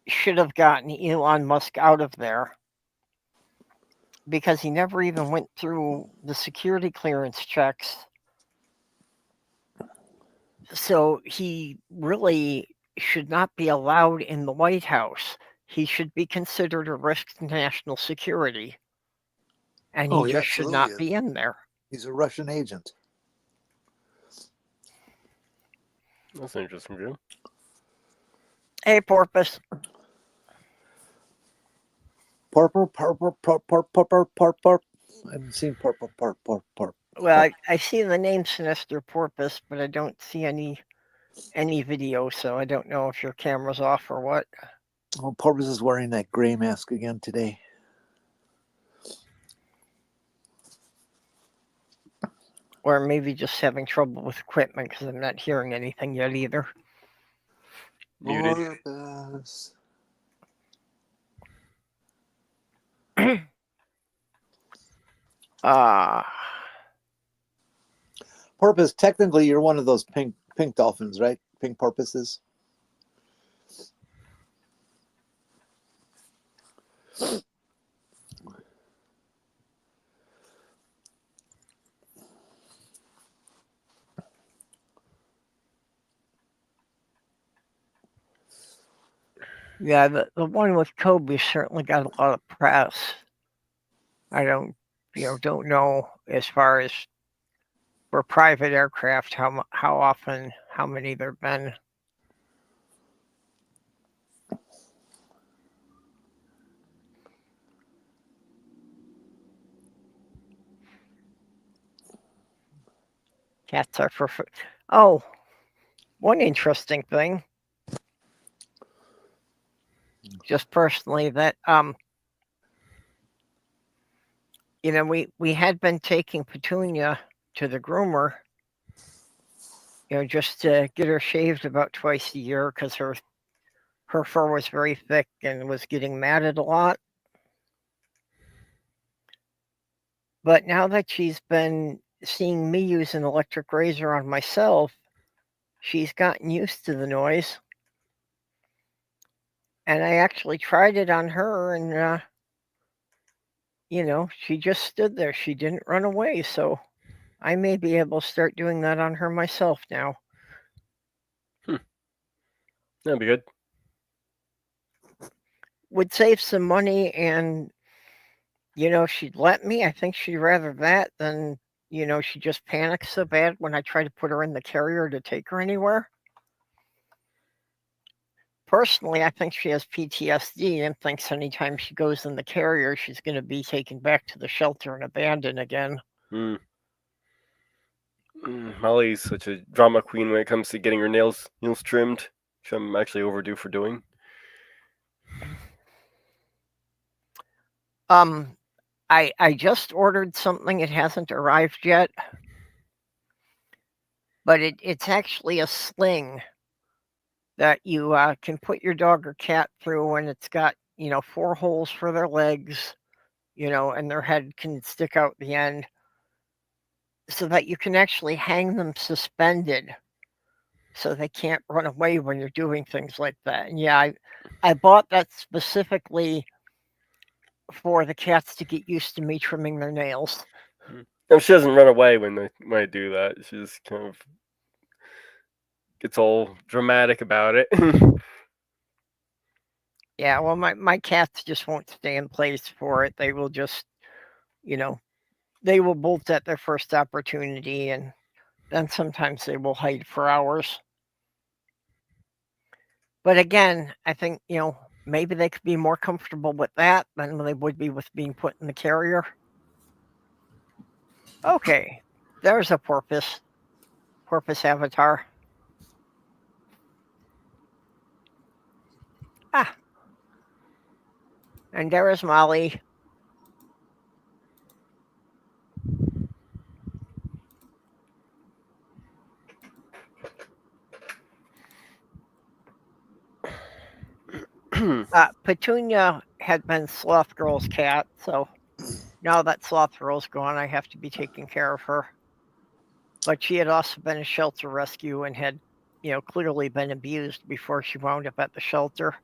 should have gotten Elon Musk out of there because he never even went through the security clearance checks. So he really should not be allowed in the White House. He should be considered a risk to national security. And he just should not be in there. He's a Russian agent. That's interesting, Jim. Hey, Porpoise. Purple. I haven't seen purple. Well, I see the name Sinister Porpoise, but I don't see any video, so I don't know if your camera's off or what. Well, Porpoise is wearing that gray mask again today. Or maybe just having trouble with equipment because I'm not hearing anything yet either. Muted. Porpoise, technically you're one of those pink dolphins, right? Pink porpoises. Yeah, the one with Kobe certainly got a lot of press. I don't know as far as for private aircraft how often, how many there've been. Cats are for. Oh, one interesting thing. Just personally, that we had been taking Petunia to the groomer, just to get her shaved about twice a year because her fur was very thick and was getting matted a lot. But now that she's been seeing me use an electric razor on myself, she's gotten used to the noise. And I actually tried it on her, and she just stood there. She didn't run away. So I may be able to start doing that on her myself now. That'd be good. Would save some money, and she'd let me. I think she'd rather that than she just panics so bad when I try to put her in the carrier to take her anywhere. Personally, I think she has PTSD and thinks anytime she goes in the carrier, she's going to be taken back to the shelter and abandoned again. Molly's such a drama queen when it comes to getting her nails trimmed, which I'm actually overdue for doing. I just ordered something. It hasn't arrived yet, but it's actually a sling that you can put your dog or cat through, and it's got 4 holes for their legs, and their head can stick out the end, so that you can actually hang them suspended, so they can't run away when you're doing things like that. And yeah, I bought that specifically for the cats to get used to me trimming their nails. No, she doesn't run away when I do that. She just kind of gets all dramatic about it. Yeah, well, my cats just won't stay in place for it. They will just, they will bolt at their first opportunity, and then sometimes they will hide for hours. But again, I think, maybe they could be more comfortable with that than they would be with being put in the carrier. Okay, there's a porpoise avatar. Ah, and there is Molly. Petunia had been Sloth Girl's cat, so now that Sloth Girl's gone, I have to be taking care of her. But she had also been a shelter rescue and had, clearly been abused before she wound up at the shelter.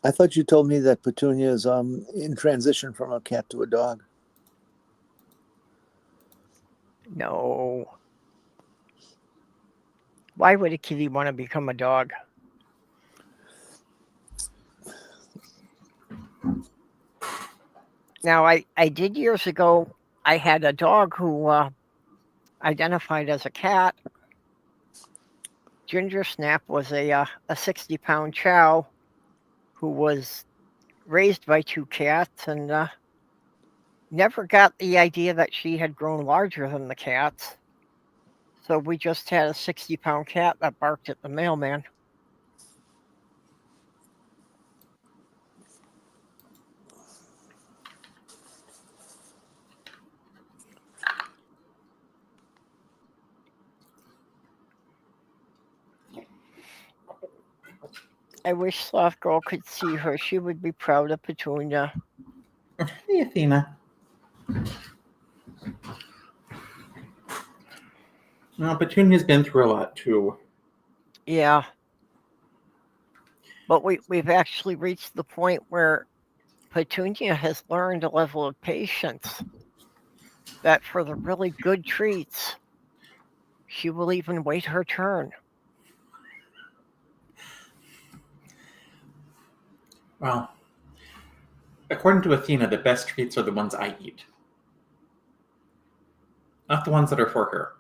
I thought you told me that Petunia is in transition from a cat to a dog. No. Why would a kitty want to become a dog? Now, I did years ago, I had a dog who identified as a cat. Ginger Snap was a 60-pound chow who was raised by 2 cats and never got the idea that she had grown larger than the cats. So we just had a 60-pound cat that barked at the mailman. I wish Sloth Girl could see her. She would be proud of Petunia. Hey, Athena. Well, Petunia's been through a lot, too. Yeah. But we've actually reached the point where Petunia has learned a level of patience that for the really good treats, she will even wait her turn. Well, according to Athena, the best treats are the ones I eat. Not the ones that are for her.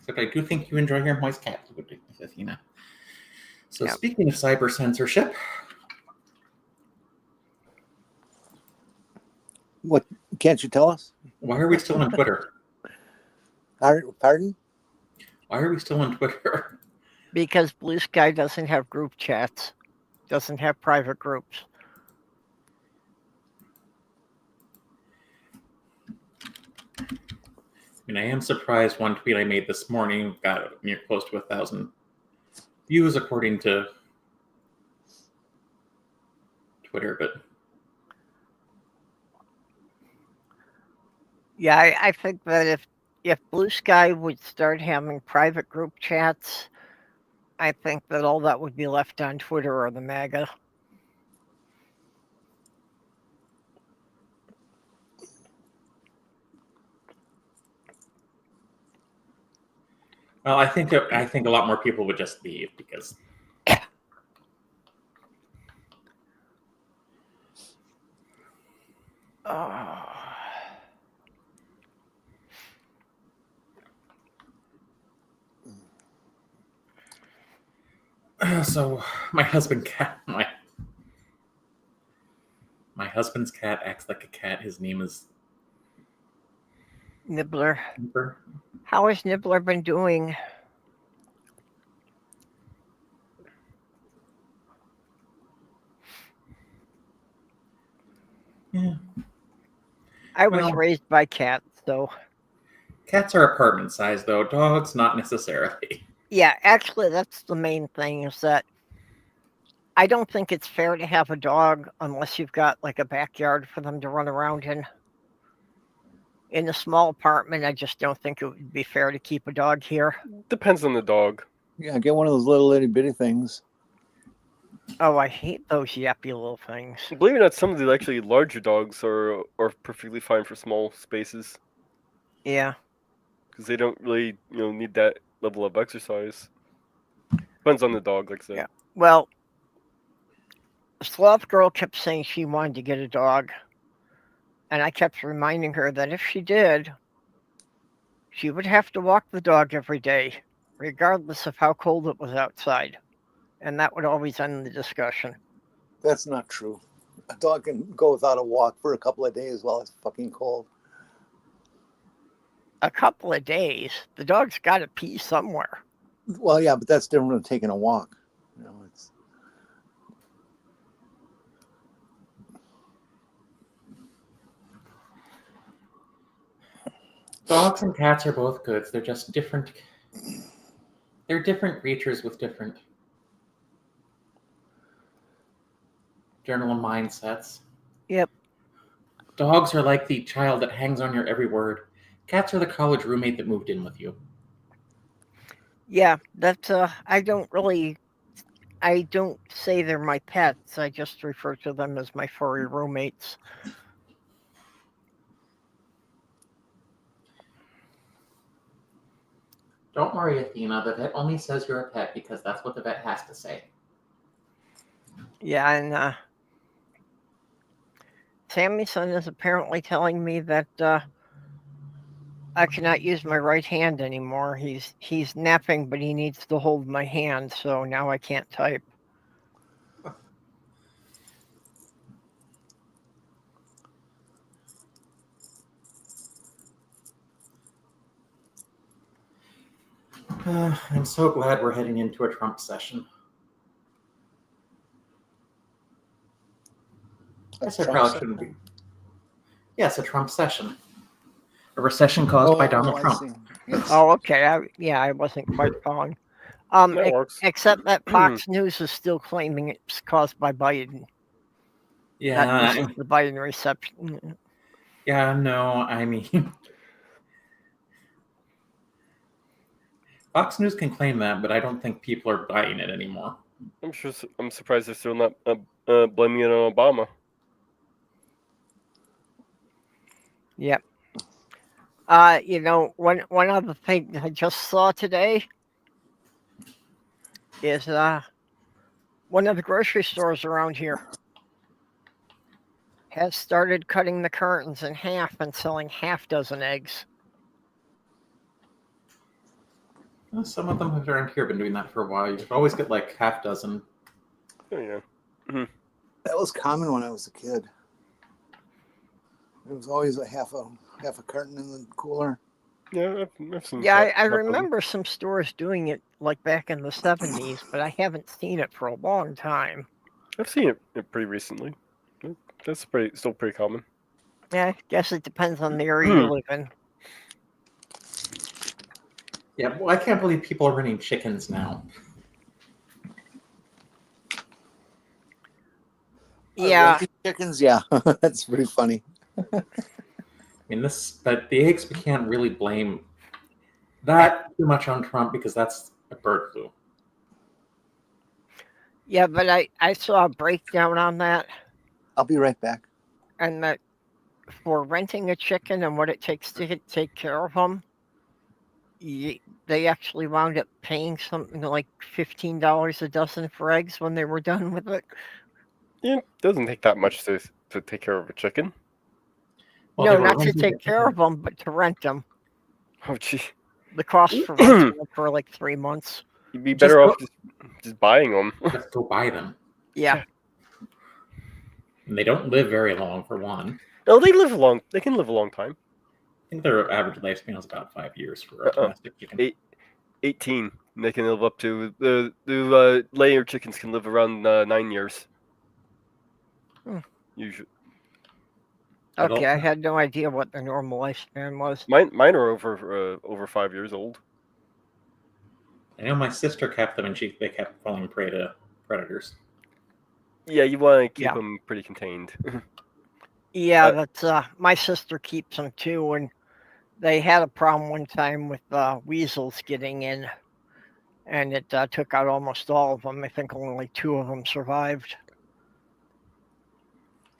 Except I do think you enjoy your moist cat food, Athena. So Yep. Speaking of cyber censorship... What can't you tell us? Why are we still on Twitter? Pardon? Why are we still on Twitter? Because Blue Sky doesn't have group chats, doesn't have private groups. I mean, I am surprised one tweet I made this morning got near close to 1,000 views according to Twitter, but Yeah, I think that if Blue Sky would start having private group chats, I think that all that would be left on Twitter or the MAGA. Well, I think a lot more people would just leave because so my husband's cat acts like a cat. His name is Nibbler. Cooper. How has Nibbler been doing? Yeah. I was Well- raised by cats, so Cats are apartment size, though. Dogs, not necessarily. yeah, actually that's the main thing, is that I don't think it's fair to have a dog unless you've got like a backyard for them to run around in. In a small apartment, I just don't think it would be fair to keep a dog here. Depends on the dog. Yeah, get one of those little itty bitty things. Oh, I hate those yappy little things. Believe it or not, some of the actually larger dogs are perfectly fine for small spaces Yeah. because they don't really need that level of exercise. Depends on the dog, like I said. Yeah. Well, Sloth Girl kept saying she wanted to get a dog. And I kept reminding her that if she did, she would have to walk the dog every day, regardless of how cold it was outside. And that would always end the discussion. That's not true. A dog can go without a walk for a couple of days while it's fucking cold. A couple of days, the dog's got to pee somewhere. Well, yeah, but that's different than taking a walk. It's Dogs and cats are both good. They're just different. They're different creatures with different general mindsets. Yep. Dogs are like the child that hangs on your every word. Cats are the college roommate that moved in with you. Yeah, that's I don't say they're my pets. I just refer to them as my furry roommates. Don't worry, Athena. The vet only says you're a pet because that's what the vet has to say. Yeah, and Sammy's son is apparently telling me that I cannot use my right hand anymore. He's napping, but he needs to hold my hand, so now I can't type. I'm so glad we're heading into a Trump session. Yes, I probably shouldn't be. Yes, a Trump session. A recession caused by Donald Trump. Yes. Oh, okay. I wasn't quite following. That works. Except that Fox News is still claiming it's caused by Biden. That this is the Biden reception. Yeah, no, I mean, Fox News can claim that, but I don't think people are buying it anymore. I'm surprised they're still not blaming it on Obama. Yep. One other thing I just saw today is one of the grocery stores around here has started cutting the curtains in half and selling half dozen eggs. Well, some of them around here have been doing that for a while. You always get like half dozen. Oh yeah. That was common when I was a kid. It was always a half a carton in the cooler. Yeah, I've seen. Yeah, I half dozen. remember some stores doing it like back in the 70s, but I haven't seen it for a long time. I've seen it pretty recently. That's still pretty common. Yeah, I guess it depends on the area you live in. Yeah, well, I can't believe people are running chickens now. Yeah, Chickens, yeah. That's pretty funny. I mean, but the eggs, we can't really blame that too much on Trump because that's a bird flu. yeah, but I saw a breakdown on that, I'll be right back. and that for renting a chicken and what it takes to take care of them, they actually wound up paying something like $15 a dozen for eggs when they were done with it. Yeah, it doesn't take that much to take care of a chicken. Well, No, they were not to renting take the care chicken. of them, but to rent them. Oh, gee. The cost for renting them for like 3 months. You'd be Just better go- off just buying them. Just go buy them. Yeah. And they don't live very long, for one. No, they live long. They can live a long time. I think their average lifespan is about 5 years for a domestic chicken. 18. They can live up to the layer chickens can live around 9 years. Hmm. Usually, Okay, I had no idea what the normal lifespan was. mine are over 5 years old. I know my sister kept them, and they kept falling prey to predators. Yeah, you want to keep Yeah. them pretty contained. Yeah, that's my sister keeps them too, and they had a problem one time with weasels getting in, and it took out almost all of them. I think only 2 of them survived.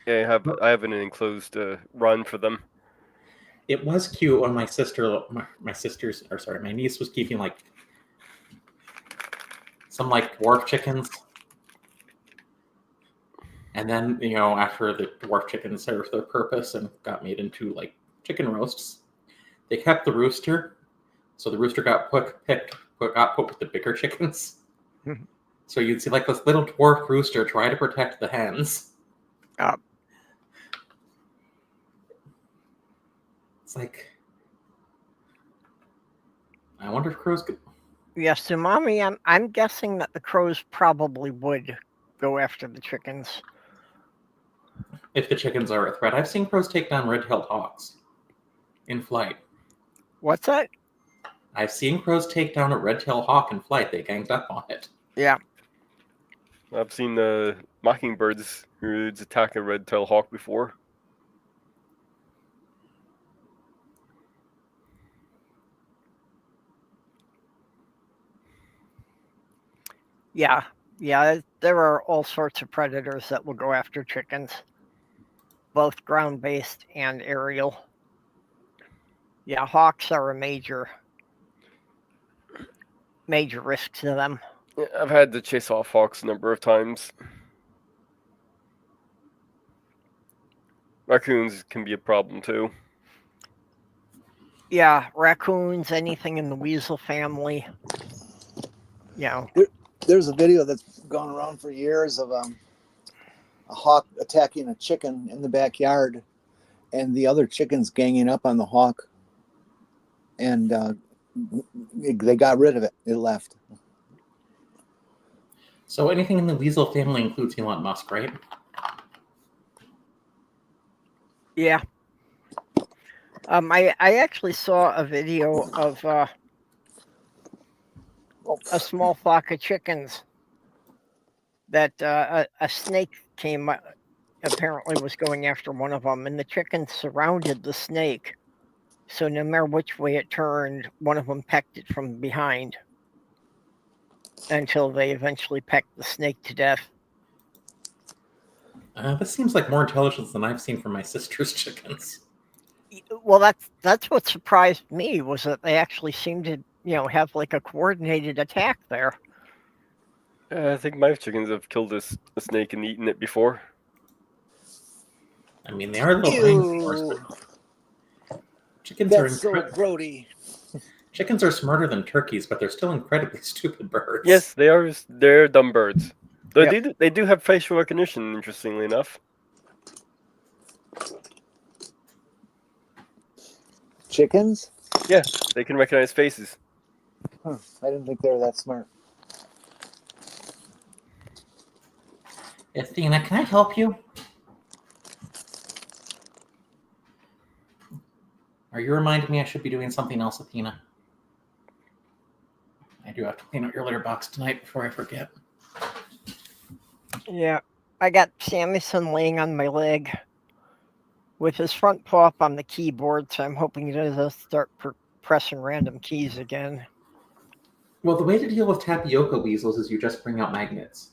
Yeah, I have an enclosed run for them. It was cute when my niece was keeping like some like dwarf chickens. And then, after the dwarf chickens served their purpose and got made into like chicken roasts, they kept the rooster. So the rooster got put with the bigger chickens. So you'd see like this little dwarf rooster try to protect the hens. It's like, I wonder if crows could. Yes, so Mommy, I'm guessing that the crows probably would go after the chickens. If the chickens are a threat. I've seen crows take down red-tailed hawks in flight. What's that? I've seen crows take down a red-tailed hawk in flight. They ganged up on it. Yeah. I've seen mockingbirds attack a red-tailed hawk before. Yeah, there are all sorts of predators that will go after chickens, both ground-based and aerial. Yeah, hawks are a major risk to them. Yeah, I've had to chase off hawks a number of times. Raccoons can be a problem too. Yeah, raccoons, anything in the weasel family. There's a video that's gone around for years of a hawk attacking a chicken in the backyard, and the other chickens ganging up on the hawk, and they got rid of it. It left. So anything in the weasel family includes Elon Musk, right? Yeah. I actually saw a video of a small flock of chickens that a snake came, apparently was going after one of them, and the chickens surrounded the snake. So no matter which way it turned, one of them pecked it from behind until they eventually pecked the snake to death. This seems like more intelligence than I've seen from my sister's chickens. Well, that's what surprised me, was that they actually seemed to, have like a coordinated attack there. I think my chickens have killed a snake and eaten it before. I mean, they are little dinosaurs, but chickens are That's so grody. Chickens are smarter than turkeys, but they're still incredibly stupid birds. Yes, they are. They're dumb birds. Yep. They do have facial recognition, interestingly enough. Chickens? Yeah, they can recognize faces. Huh. I didn't think they were that smart. Athena, can I help you? Are you reminding me I should be doing something else, Athena? I do have to clean out your litter box tonight before I forget. Yeah, I got Samuelson laying on my leg with his front paw up on the keyboard, so I'm hoping he doesn't start pressing random keys again. Well, the way to deal with tapioca weasels is you just bring out magnets.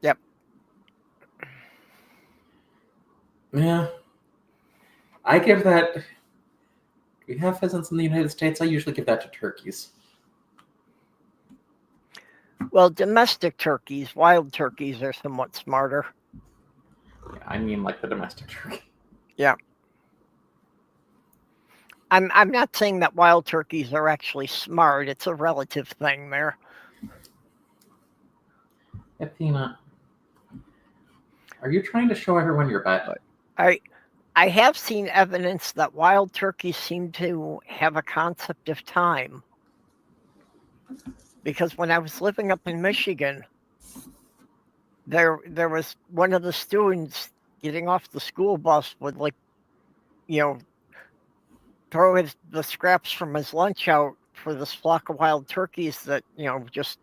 Yep. Yeah. I give that. Do we have pheasants in the United States? I usually give that to turkeys. Well, domestic turkeys, wild turkeys are somewhat smarter. Yeah, I mean, like the domestic turkey. Yeah. I'm not saying that wild turkeys are actually smart. It's a relative thing there. Athena, are you trying to show everyone your bet? I have seen evidence that wild turkeys seem to have a concept of time. Because when I was living up in Michigan, there was one of the students getting off the school bus would, like, you know, throw the scraps from his lunch out for this flock of wild turkeys that, you know, just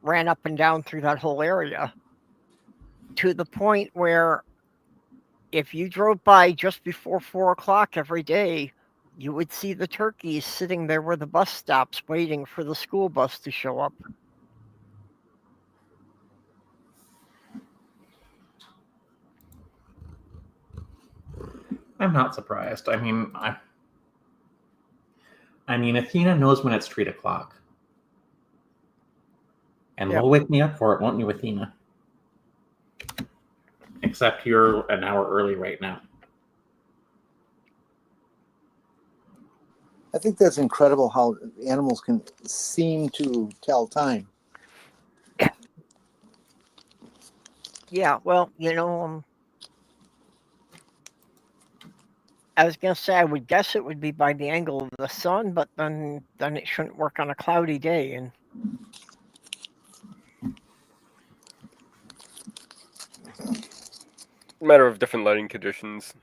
ran up and down through that whole area, to the point where if you drove by just before 4 o'clock every day, you would see the turkeys sitting there where the bus stops waiting for the school bus to show up. I'm not surprised. I mean, Athena knows when it's 3 o'clock. And Yep. will wake me up for it, won't you, Athena? Except you're an hour early right now. I think that's incredible how animals can seem to tell time. Yeah, well, you know, I was going to say I would guess it would be by the angle of the sun, but then it shouldn't work on a cloudy day. And Matter of different lighting conditions.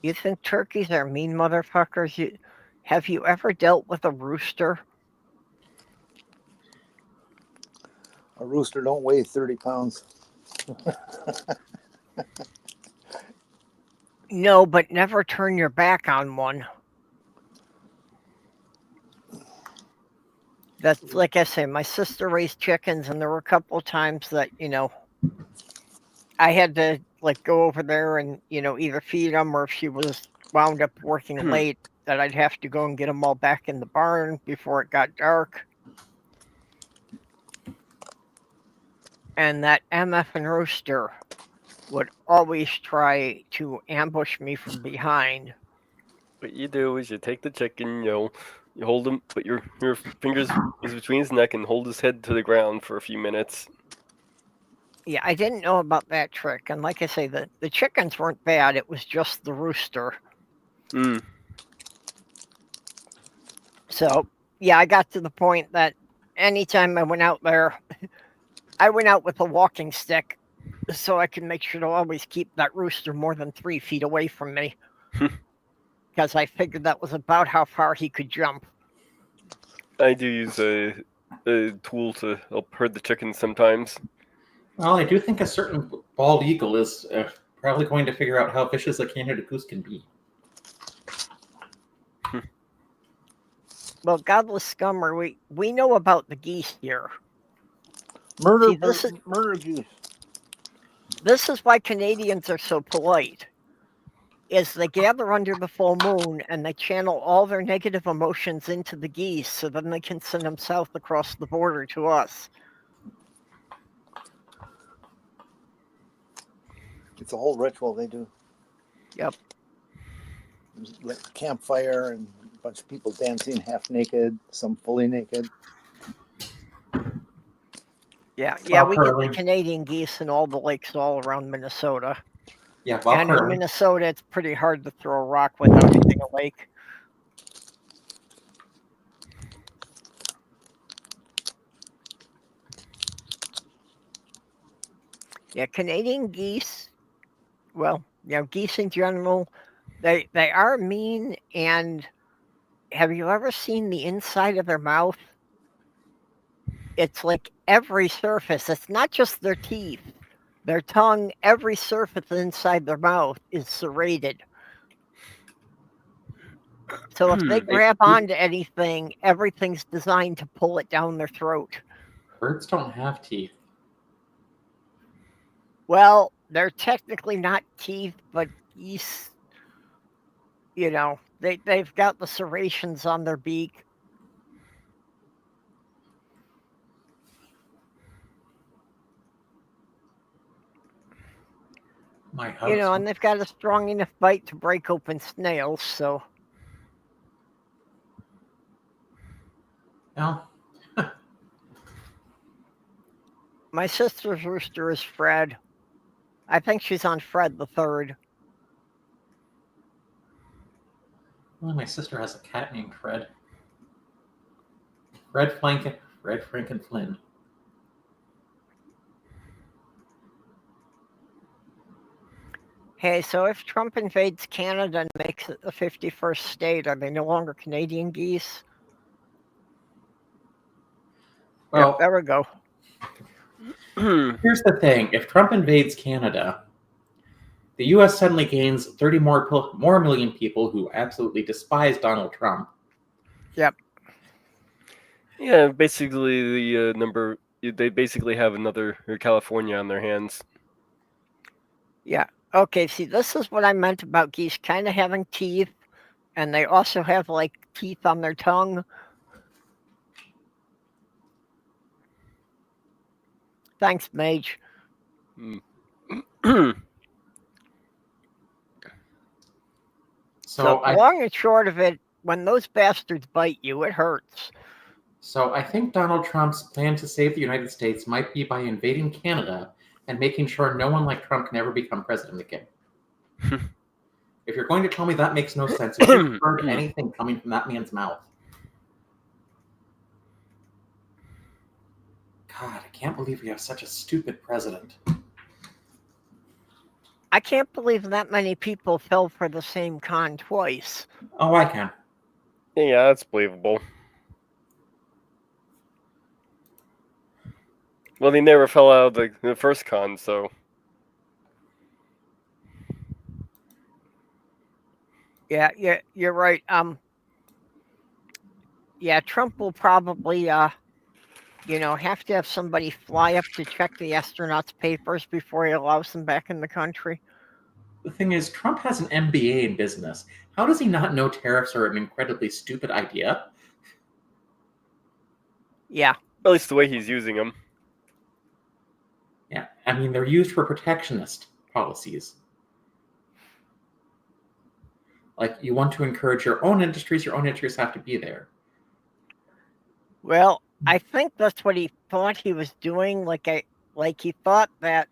you think turkeys are mean motherfuckers? Have you ever dealt with a rooster? A rooster don't weigh 30 pounds. No, but never turn your back on one. That's like I say, my sister raised chickens, and there were a couple of times that, you know, I had to, like, go over there and, you know, either feed them, or if she was wound up working late, that I'd have to go and get them all back in the barn before it got dark. And that MFing rooster would always try to ambush me from behind. What you do is you take the chicken, you hold him, put your fingers is between his neck and hold his head to the ground for a few minutes. Yeah, I didn't know about that trick. And like I say, the chickens weren't bad. It was just the rooster. So, yeah, I got to the point that anytime I went out there, I went out with a walking stick so I could make sure to always keep that rooster more than 3 feet away from me. Because I figured that was about how far he could jump. I do use a tool to help herd the chickens sometimes. Well, I do think a certain bald eagle is probably going to figure out how vicious a Canada goose can be. Well, Godless Scummer, we know about the geese here. Murder geese. This is why Canadians are so polite. Is they gather under the full moon and they channel all their negative emotions into the geese, so then they can send them south across the border to us. It's a whole ritual they do. Yep. Like campfire and a bunch of people dancing half naked, some fully naked. Yeah, we get the Canadian geese in all the lakes all around Minnesota. Yeah, and in Minnesota, it's pretty hard to throw a rock without hitting a lake. Yeah, Canadian geese, well, you know, geese in general, they are mean. And have you ever seen the inside of their mouth? It's like every surface. It's not just their teeth. Their tongue, every surface inside their mouth is serrated. So if they grab onto anything, everything's designed to pull it down their throat. Birds don't have teeth. Well, they're technically not teeth, but geese, they've got the serrations on their beak. My house. And they've got a strong enough bite to break open snails, so. Well, My sister's rooster is Fred. I think she's on Fred the Third. well, my sister has a cat named Fred. Fred Franken Flynn. Hey, so if Trump invades Canada and makes it the 51st state, are they no longer Canadian geese? Well, Yep, there we go. here's the thing. If Trump invades Canada, the U.S. suddenly gains 30 more million people who absolutely despise Donald Trump. Yep. Yeah, basically they basically have another California on their hands. Yeah. Okay, see, this is what I meant about geese kind of having teeth, and they also have, like, teeth on their tongue. Thanks, Mage. So long and short of it, when those bastards bite you, it hurts. So I think Donald Trump's plan to save the United States might be by invading Canada and making sure no one like Trump can ever become president again. If you're going to tell me that makes no sense, if you've heard anything coming from that man's mouth. God, I can't believe we have such a stupid president. I can't believe that many people fell for the same con twice. Oh, I can. Yeah, that's believable. Well, they never fell out of the first con, so. Yeah, you're right. Yeah, Trump will probably, have to have somebody fly up to check the astronauts' papers before he allows them back in the country. The thing is, Trump has an MBA in business. How does he not know tariffs are an incredibly stupid idea? Yeah. At least the way he's using them. Yeah, I mean, they're used for protectionist policies. Like, you want to encourage your own industries have to be there. Well, I think that's what he thought he was doing. Like he thought that.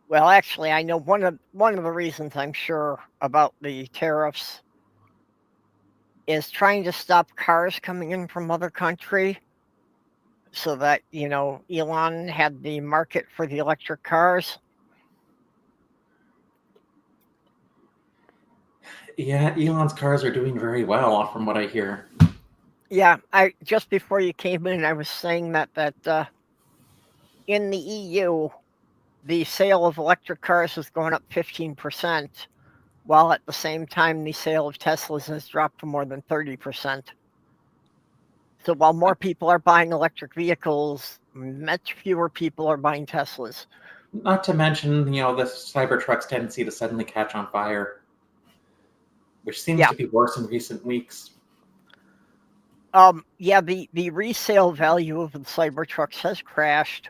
Well, actually, I know one of the reasons I'm sure about the tariffs is trying to stop cars coming in from other country, so that Elon had the market for the electric cars. Yeah, Elon's cars are doing very well, from what I hear. Yeah, I just before you came in, I was saying that in the EU, the sale of electric cars is going up 15%, while at the same time the sale of Teslas has dropped to more than 30%. So while more people are buying electric vehicles, much fewer people are buying Teslas. Not to mention, the Cybertruck's tendency to suddenly catch on fire, which seems to be worse in recent weeks. Yeah, the resale value of the Cybertrucks has crashed.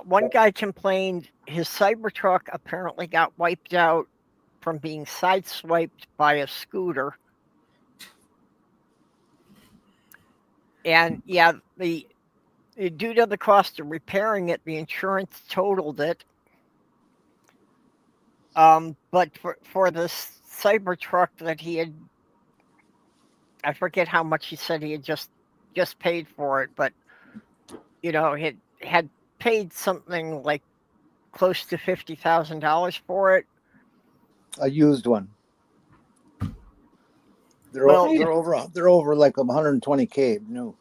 One guy complained his Cybertruck apparently got wiped out from being sideswiped by a scooter. And yeah, due to the cost of repairing it, the insurance totaled it. But for this Cybertruck that he had, I forget how much he said he had just paid for it, but he had paid something like close to $50,000 for it. A used one. They're over like 120K. No.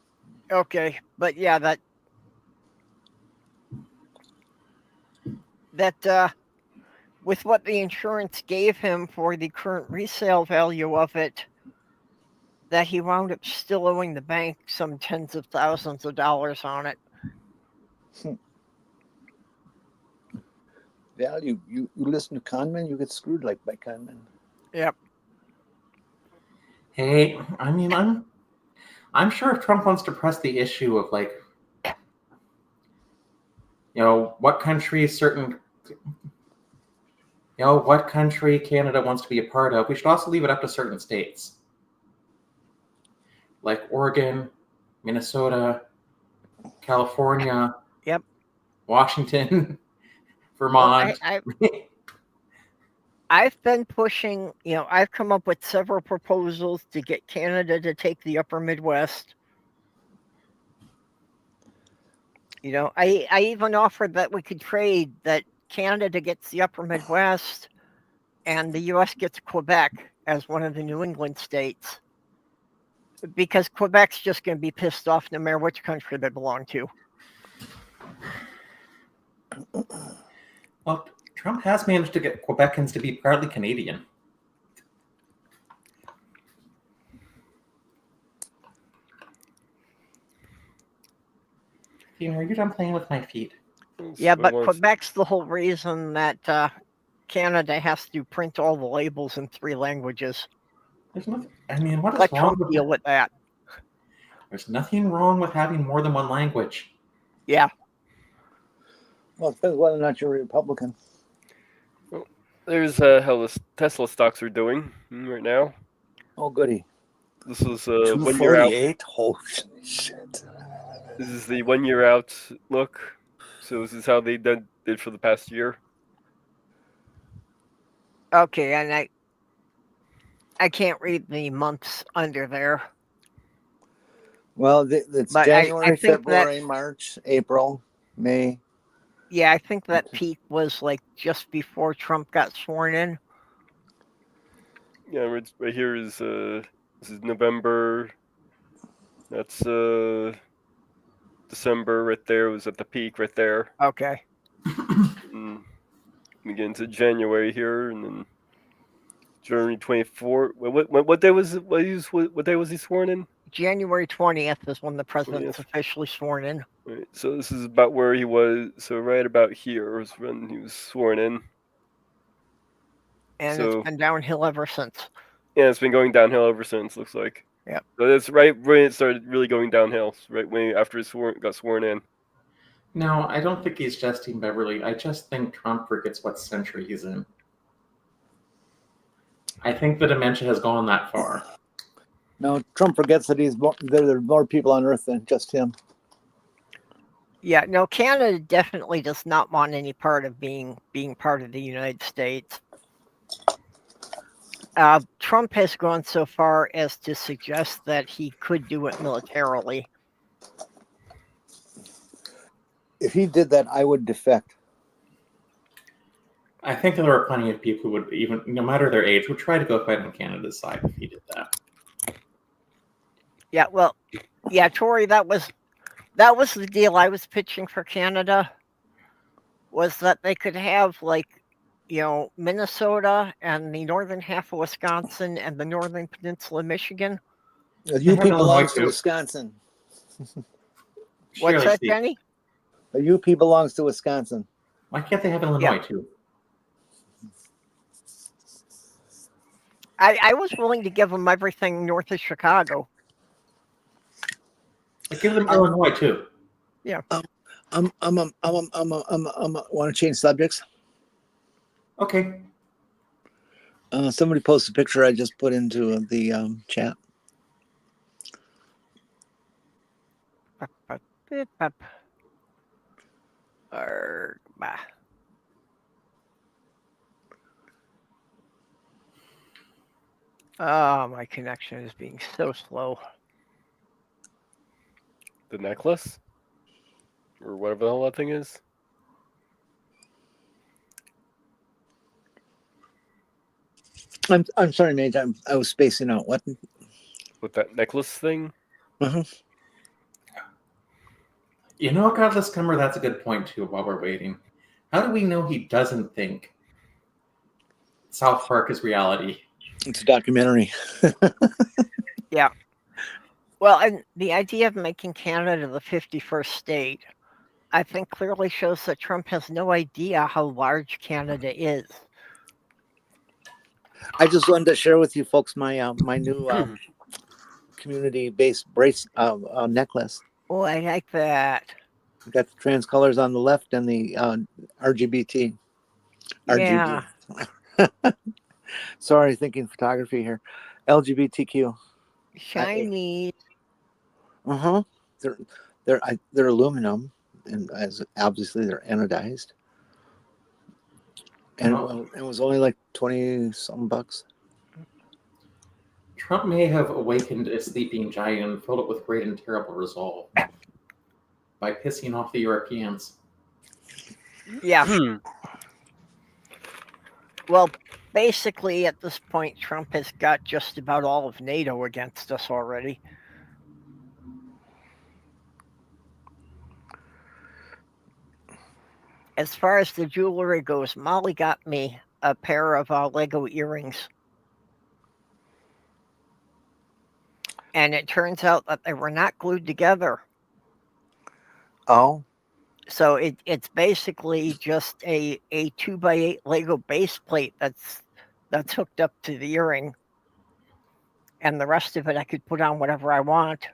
Okay, but yeah, that with what the insurance gave him for the current resale value of it, that he wound up still owing the bank some tens of thousands of dollars on it. Yeah, you listen to conmen, you get screwed like by conmen. Yep. Hey, I mean, I'm sure if Trump wants to press the issue of like, what country Canada wants to be a part of, we should also leave it up to certain states. Like Oregon, Minnesota, California, Yep. Washington, Vermont. I've been pushing, I've come up with several proposals to get Canada to take the upper Midwest. I even offered that we could trade, that Canada gets the upper Midwest and the US gets Quebec as one of the New England states. Because Quebec's just going to be pissed off no matter which country they belong to. Well, Trump has managed to get Quebecans to be proudly Canadian. Are you done playing with my feet? Yeah, but Quebec's the whole reason that Canada has to print all the labels in 3 languages. There's nothing. I mean, what is Let wrong Trump deal with that? There's nothing wrong with having more than one language. Yeah. Well, it depends whether or not you're a Republican. Well, there's how the Tesla stocks are doing right now. Oh, goody. This is 1 year out. 248? Oh, shit. This is the 1 year out look. So this is how they did for the past year. Okay, and I can't read the months under there. Well, it's But January, I think February, March, April, May. Yeah, I think that peak was like just before Trump got sworn in. Yeah, right here is this is November. That's December right there was at the peak right there. Okay. And we get into January here, and then January 24th. What day was it? What day was he sworn in? January 20th is when the president's officially sworn in. Right, so this is about where he was. So right about here was when he was sworn in. And it's been downhill ever since. Yeah, it's been going downhill ever since, looks like. Yeah. So that's right when it started really going downhill, right when after he got sworn in. No, I don't think he's jesting, Beverly. I just think Trump forgets what century he's in. I think the dementia has gone that far. No, Trump forgets that there are more people on Earth than just him. Yeah, no, Canada definitely does not want any part of being part of the United States. Trump has gone so far as to suggest that he could do it militarily. If he did that, I would defect. I think there are plenty of people who would, even no matter their age, would try to go fight on Canada's side if he did that. Yeah, well, yeah, Tori, that was the deal I was pitching for Canada, was that they could have Minnesota and the northern half of Wisconsin and the northern peninsula of Michigan. The UP belongs to Wisconsin. What's that, Jenny? The UP belongs to Wisconsin. Why can't they have Illinois too? I was willing to give them everything north of Chicago. Give them Illinois too. Yeah. Want to change subjects? Okay. Somebody posted a picture I just put into the chat. Oh, my connection is being so slow. The necklace? Or whatever the hell that thing is? I'm sorry, Nate. I was spacing out. What? With that necklace thing? You know what, Godless Cumber? That's a good point too. While we're waiting, how do we know he doesn't think South Park is reality? It's a documentary. Yeah. Well, and the idea of making Canada the 51st state, I think clearly shows that Trump has no idea how large Canada is. I just wanted to share with you folks my my new community-based brace necklace. Oh, I like that. We got the trans colors on the left and the RGBT. Yeah. RGB. Sorry, thinking photography here. LGBTQ. Shiny. They're aluminum, and as obviously they're anodized. And it was only like 20 some bucks. Trump may have awakened a sleeping giant and filled it with great and terrible resolve by pissing off the Europeans. Yeah. Well, basically, at this point, Trump has got just about all of NATO against us already. As far as the jewelry goes, Molly got me a pair of Lego earrings. And it turns out that they were not glued together. Oh. So it's basically just a 2x8 Lego base plate that's hooked up to the earring. And the rest of it I could put on whatever I want.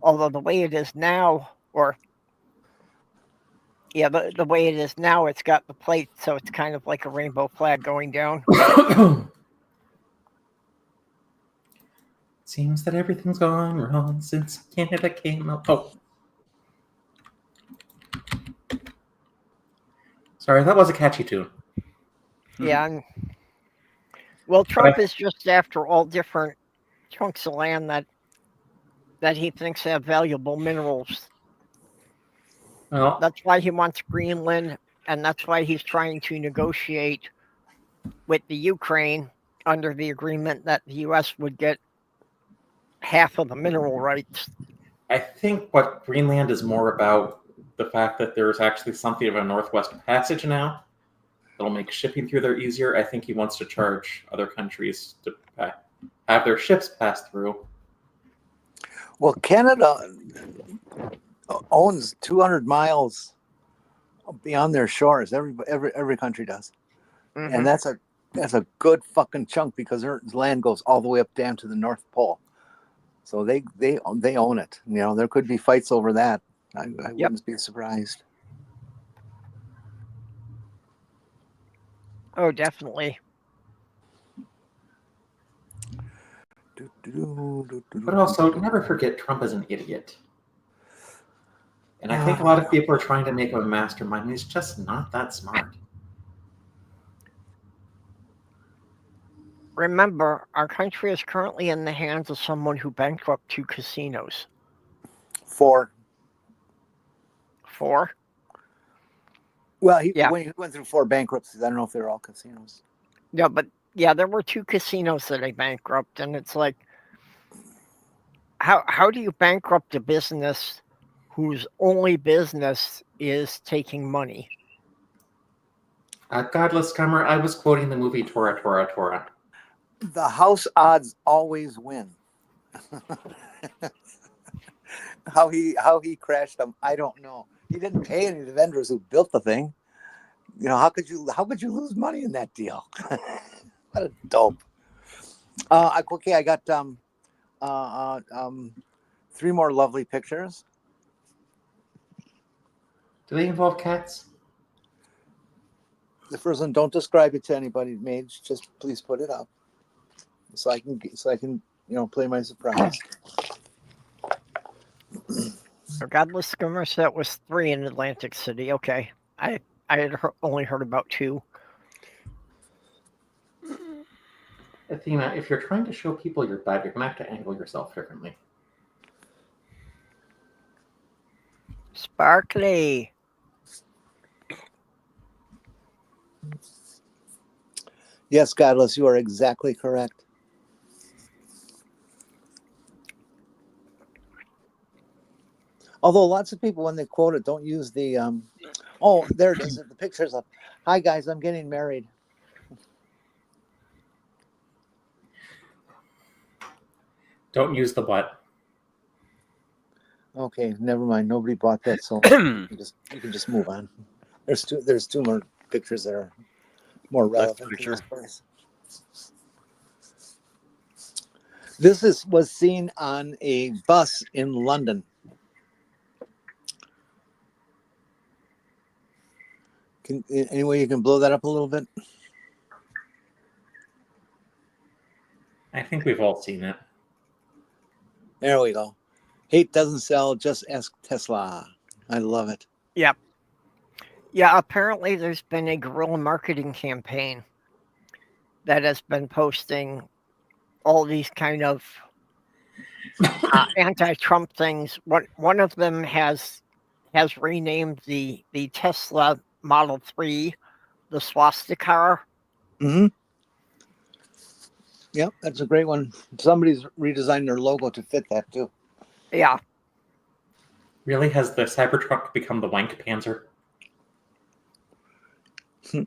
Although the way it is now, the way it is now, it's got the plate, so it's kind of like a rainbow flag going down. Seems that everything's gone wrong since Canada came up. Oh. Sorry, that was a catchy tune. Yeah. Well, Trump is just after all different chunks of land that he thinks have valuable minerals. Well, that's why he wants Greenland, and that's why he's trying to negotiate with the Ukraine under the agreement that the U.S. would get half of the mineral rights. I think what Greenland is more about the fact that there's actually something of a Northwest Passage now that'll make shipping through there easier. I think he wants to charge other countries to have their ships pass through. Well, Canada owns 200 miles beyond their shores. Every country does, and that's a good fucking chunk because their land goes all the way up down to the North Pole. So they own it. You know, there could be fights over that. I wouldn't be surprised. Oh, definitely. But also, never forget Trump is an idiot. And I think a lot of people are trying to make him a mastermind, and he's just not that smart. Remember, our country is currently in the hands of someone who bankrupted 2 casinos. 4. 4? Well, when he went through 4 bankruptcies, I don't know if they were all casinos. Yeah, but there were 2 casinos that he bankrupted, and it's like, how do you bankrupt a business whose only business is taking money? Godless scummer, I was quoting the movie Tora, Tora, Tora. The house odds always win. How he crashed them, I don't know. He didn't pay any of the vendors who built the thing. You know, how could you lose money in that deal? What a dope. Okay, I got 3 more lovely pictures. Do they involve cats? The first one, don't describe it to anybody, Mage. Just please put it up, so I can play my surprise. Godless Skimmer set was 3 in Atlantic City. Okay, I had only heard about 2. Athena, if you're trying to show people your butt, you're going to have to angle yourself differently. Sparkly. Yes, Godless, you are exactly correct. Although lots of people, when they quote it, don't use the, oh, there it is. The picture's up. Hi, guys, I'm getting married. Don't use the butt. Okay, never mind. Nobody bought that, so you can just move on. There's two more pictures that are more relevant to this place. This was seen on a bus in London. Any way you can blow that up a little bit? I think we've all seen it. There we go. Hate doesn't sell, just ask Tesla. I love it. Yep. Yeah, apparently there's been a guerrilla marketing campaign that has been posting all these kind of anti-Trump things. One of them has renamed the Tesla Model 3 the swastika. Mm-hmm. Yep, that's a great one. Somebody's redesigned their logo to fit that too. Yeah. Really, has the Cybertruck become the wank panzer? Okay,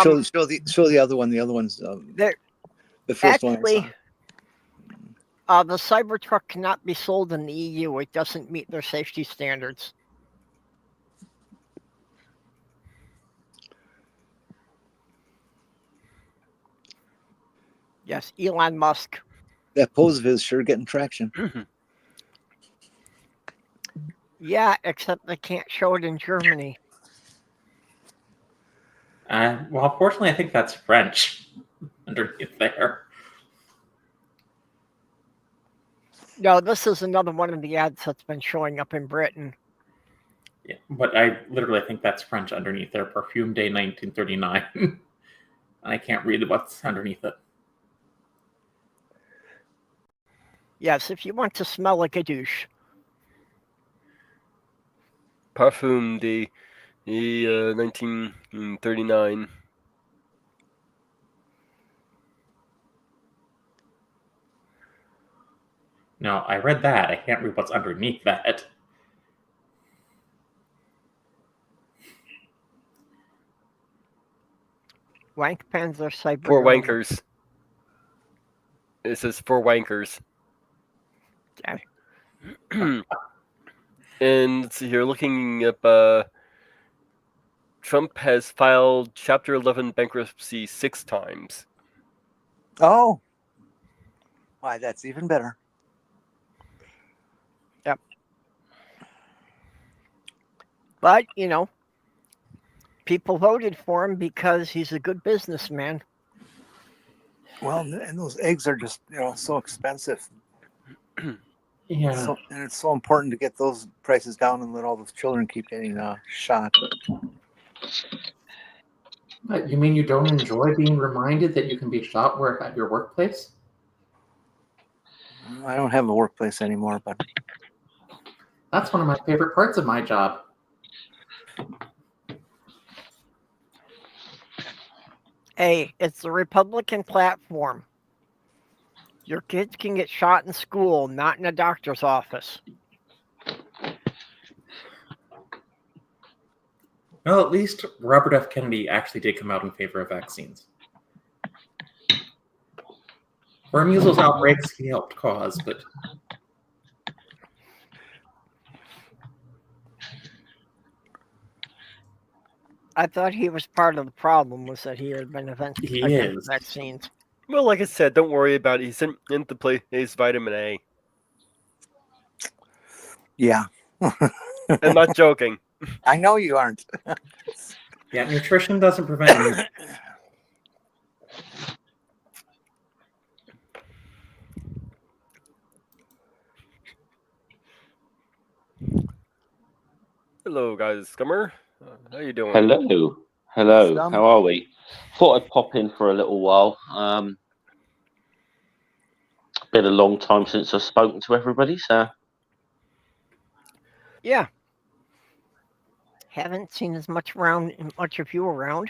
show the other one. The other one's the first actually, one. The Cybertruck cannot be sold in the EU. It doesn't meet their safety standards. Yes, Elon Musk. That pose of his sure getting traction. Yeah, except they can't show it in Germany. Well, unfortunately, I think that's French underneath there. No, this is another one of the ads that's been showing up in Britain. Yeah, but I literally think that's French underneath there. Perfume Day 1939. And I can't read what's underneath it. Yes, if you want to smell like a douche. Parfum Day 1939. No, I read that. I can't read what's underneath that. Wank pens are cyber. For wankers. It says for wankers. Okay. And let's see here, looking up, Trump has filed Chapter 11 bankruptcy 6 times. Oh, why? That's even better. Yep. But people voted for him because he's a good businessman. Well, and those eggs are just so expensive. Yeah. And it's so important to get those prices down and let all those children keep getting shot. But you mean you don't enjoy being reminded that you can be shot at your workplace? I don't have a workplace anymore, but that's one of my favorite parts of my job. Hey, it's the Republican platform. Your kids can get shot in school, not in a doctor's office. Well, at least Robert F. Kennedy actually did come out in favor of vaccines. For measles outbreaks, he helped cause, but... I thought he was part of the problem, was that he had been against vaccines. Well, like I said, don't worry about it. He's in to play his vitamin A. Yeah. I'm not joking. I know you aren't. Yeah, nutrition doesn't prevent you. Hello, guys. Scummer. How you doing? Hello. How are we? Thought I'd pop in for a little while. Been a long time since I've spoken to everybody, so yeah. Haven't seen as much of you around.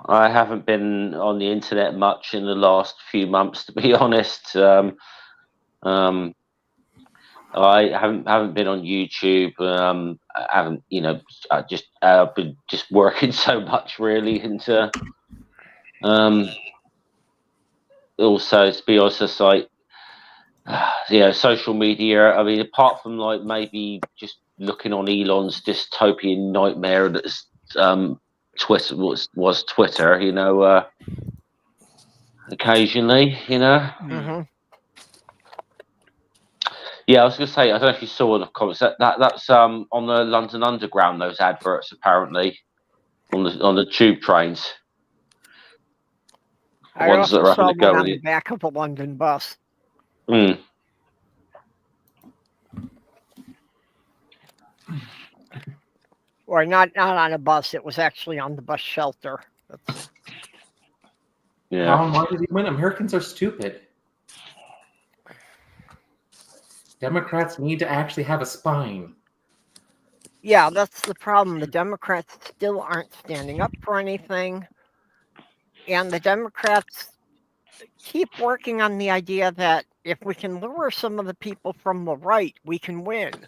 I haven't been on the internet much in the last few months, to be honest. I haven't been on YouTube. I haven't, I've been just working so much, really, into also, to be honest, it's like social media. I mean, apart from like maybe just looking on Elon's dystopian nightmare that's Twitter was Twitter, occasionally, Hmm. Yeah, I was going to say, I don't know if you saw the comments. That's on the London Underground. Those adverts apparently on the tube trains. I Ones that also are having saw to go one on with the it. back of a London bus. Mm. Or not on a bus. It was actually on the bus shelter. Yeah. How and why did he win? Americans are stupid. Democrats need to actually have a spine. Yeah, that's the problem. The Democrats still aren't standing up for anything. And the Democrats keep working on the idea that if we can lure some of the people from the right, we can win.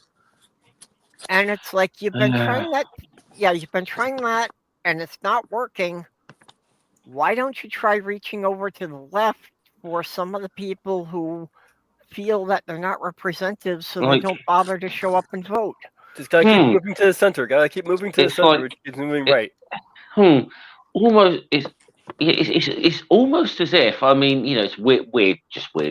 And it's like, you've been trying that. Yeah, you've been trying that, and it's not working. Why don't you try reaching over to the left for some of the people who feel that they're not representatives, so they don't bother to show up and vote? Just gotta keep moving to the center. Gotta keep moving to the center, which keeps moving right. Almost it's almost as if, I mean, it's weird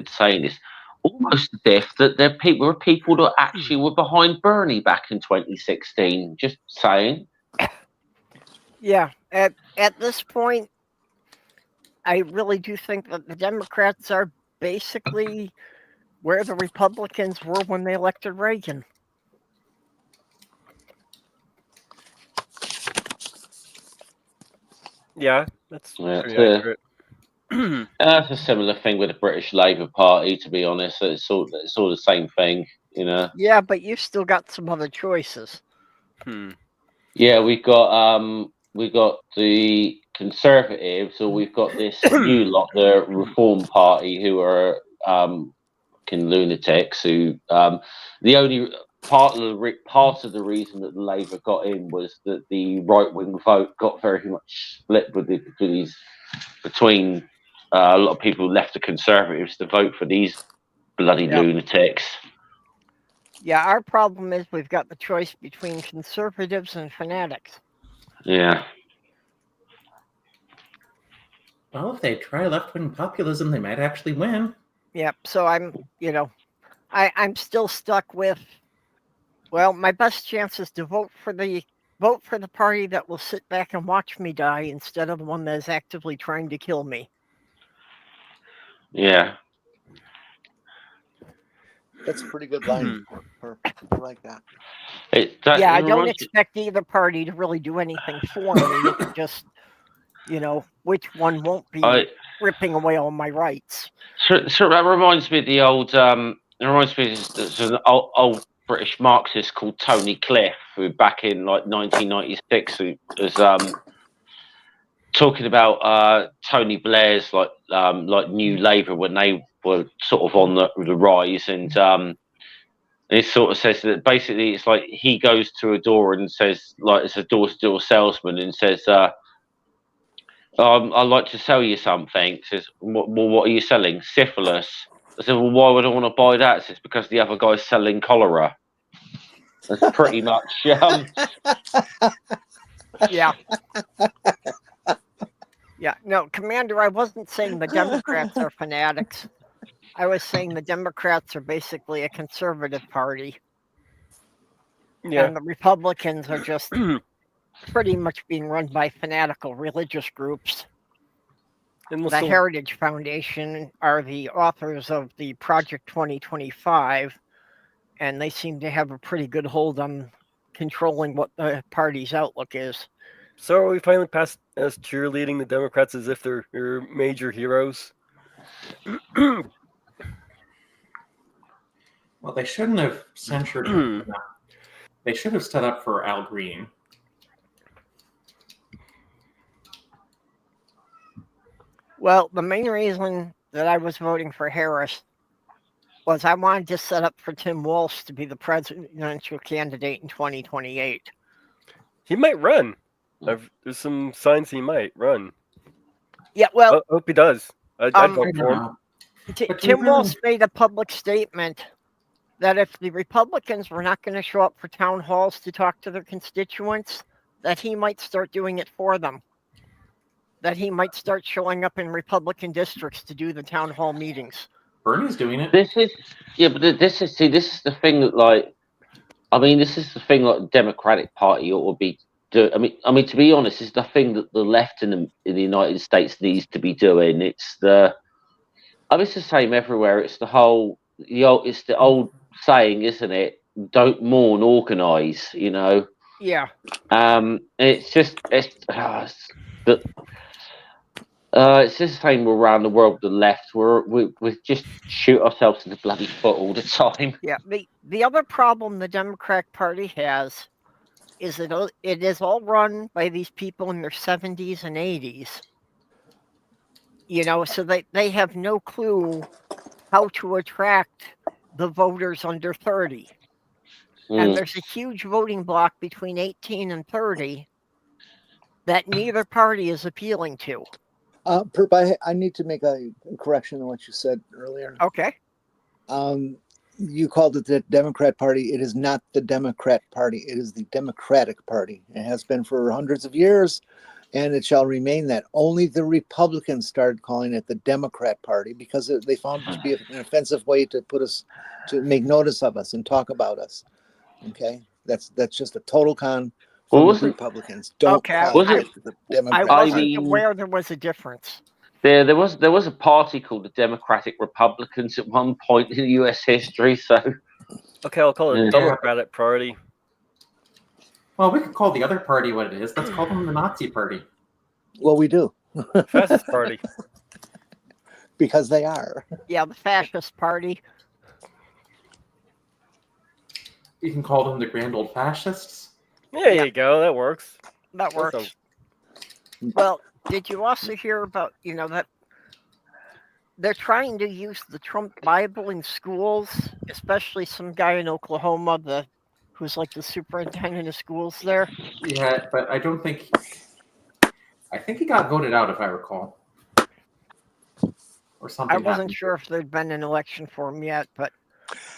saying this. Almost as if that there were people that actually were behind Bernie back in 2016. Just saying. Yeah, at this point, I really do think that the Democrats are basically where the Republicans were when they elected Reagan. Yeah, that's pretty accurate. That's a similar thing with the British Labour Party, to be honest. It's all the same thing, Yeah, but you've still got some other choices. Yeah, we've got the Conservatives, or we've got this new lot, the Reform Party, who are fucking lunatics. Who the only part of the reason that Labour got in was that the right wing vote got very much split between a lot of people left the Conservatives to vote for these bloody lunatics. Yeah, our problem is we've got the choice between conservatives and fanatics. Yeah. Well, if they try left-wing populism, they might actually win. Yep. So I'm still stuck with, well, my best chance is to vote for the party that will sit back and watch me die instead of the one that is actively trying to kill me. Yeah. That's a pretty good line. I like that. I don't expect either party to really do anything for me. It's just, which one won't be ripping away all my rights. So that reminds me of the old. It reminds me of there's an old British Marxist called Tony Cliff, who back in like 1996 who was talking about Tony Blair's like New Labour when they were sort of on the rise, and it sort of says that basically it's like he goes to a door and says, like, it's a door-to-door salesman, and says, I'd like to sell you something. Says, well, what are you selling? Syphilis. I said, well, why would I want to buy that? Says, because the other guy's selling cholera. That's pretty much. Yeah. Yeah. No, Commander, I wasn't saying the Democrats are fanatics. I was saying the Democrats are basically a conservative party. Yeah. And the Republicans are just pretty much being run by fanatical religious groups. The Heritage Foundation are the authors of the Project 2025, and they seem to have a pretty good hold on controlling what the party's outlook is. So are we finally past us cheerleading the Democrats as if they're major heroes? Well, they shouldn't have censured him. They should have stood up for Al Green. Well, the main reason that I was voting for Harris was I wanted to set up for Tim Walsh to be the presidential candidate in 2028. He might run. There's some signs he might run. Yeah, well, I hope he does. I'd vote for him. Tim Walz made a public statement that if the Republicans were not going to show up for town halls to talk to their constituents, that he might start doing it for them. That he might start showing up in Republican districts to do the town hall meetings. Bernie's doing it. This is this is the thing that this is the thing the Democratic Party ought to be do. I mean to be honest, it's the thing that the left in the United States needs to be doing. It's the same everywhere. It's the old saying, isn't it? Don't mourn, organize. Yeah. It's just the same around the world. The left, we just shoot ourselves in the bloody foot all the time. Yeah. The other problem the Democratic Party has is that it is all run by these people in their 70s and 80s. So they have no clue how to attract the voters under 30. And there's a huge voting block between 18 and 30 that neither party is appealing to. I need to make a correction on what you said earlier. Okay. You called it the Democrat Party. It is not the Democrat Party. It is the Democratic Party. It has been for hundreds of years, and it shall remain that. Only the Republicans started calling it the Democrat Party because they found it to be an offensive way to to make notice of us and talk about us. Okay, that's just a total con from the Republicans. Don't call it the Democrat. I wasn't aware there was a difference. There was a party called the Democratic Republicans at one point in U.S. history. So, okay, I'll call it the Democratic Party. Well, we could call the other party what it is. Let's call them the Nazi Party. Well, we do. Fascist Party. Because they are. Yeah, the Fascist Party. You can call them the Grand Old Fascists. There you go. That works. That works. Well, did you also hear about, that they're trying to use the Trump Bible in schools, especially some guy in Oklahoma, who's like the superintendent of schools there? Yeah, but I think he got voted out, if I recall. Or something. I wasn't sure if there'd been an election for him yet, but...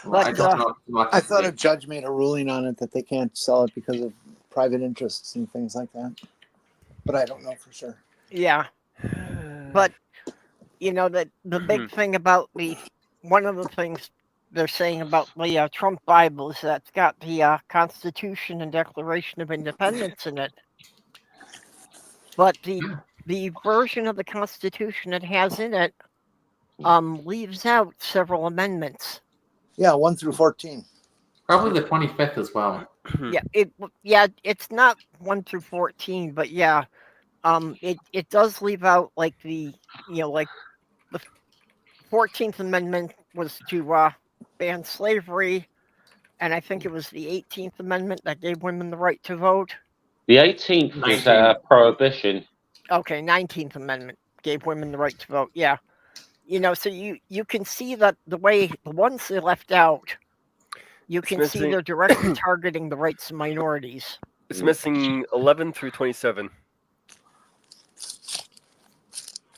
Well, I don't know much. I thought a judge made a ruling on it that they can't sell it because of private interests and things like that. But I don't know for sure. Yeah. But, the big thing about one of the things they're saying about the Trump Bible is that it's got the Constitution and Declaration of Independence in it. But the version of the Constitution it has in it leaves out several amendments. Yeah, 1 through 14. Probably the 25th as well. It's not 1 through 14, but yeah, it does leave out like the 14th Amendment was to ban slavery, and I think it was the 18th Amendment that gave women the right to vote. The 18th was prohibition. Okay, 19th Amendment gave women the right to vote. Yeah. So you can see that the ones they left out, you can see they're directly targeting the rights of minorities. It's missing 11 through 27.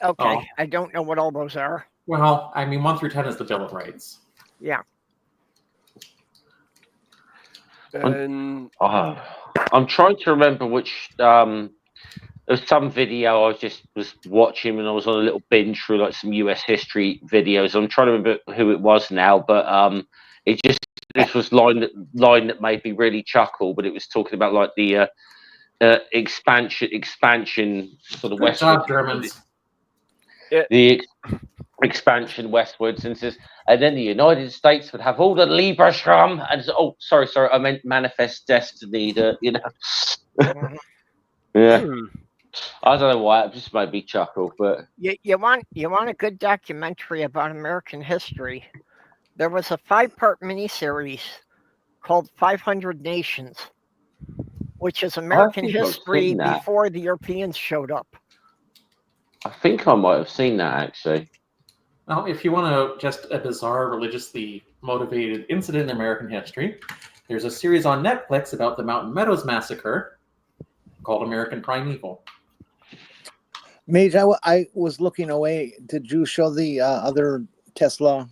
Okay, I don't know what all those are. Well, 1 through 10 is the Bill of Rights. Yeah. And I'm trying to remember which... there was some video I was watching when I was on a little binge through like some US history videos. I'm trying to remember who it was now, but this was line that made me really chuckle. But it was talking about like the expansion sort of westwards. Germans. The expansion westwards, and says, and then the United States would have all the Lieberstrom and sorry, I meant Manifest Destiny. Yeah. I don't know why, it just made me chuckle, but you want a good documentary about American history. There was a 5-part miniseries called 500 Nations, which is American history before the Europeans showed up. I think I might have seen that actually. Well, if you want just a bizarre, religiously motivated incident in American history, there's a series on Netflix about the Mountain Meadows Massacre called American Primeval. Mage, I was looking away. Did you show the other Tesla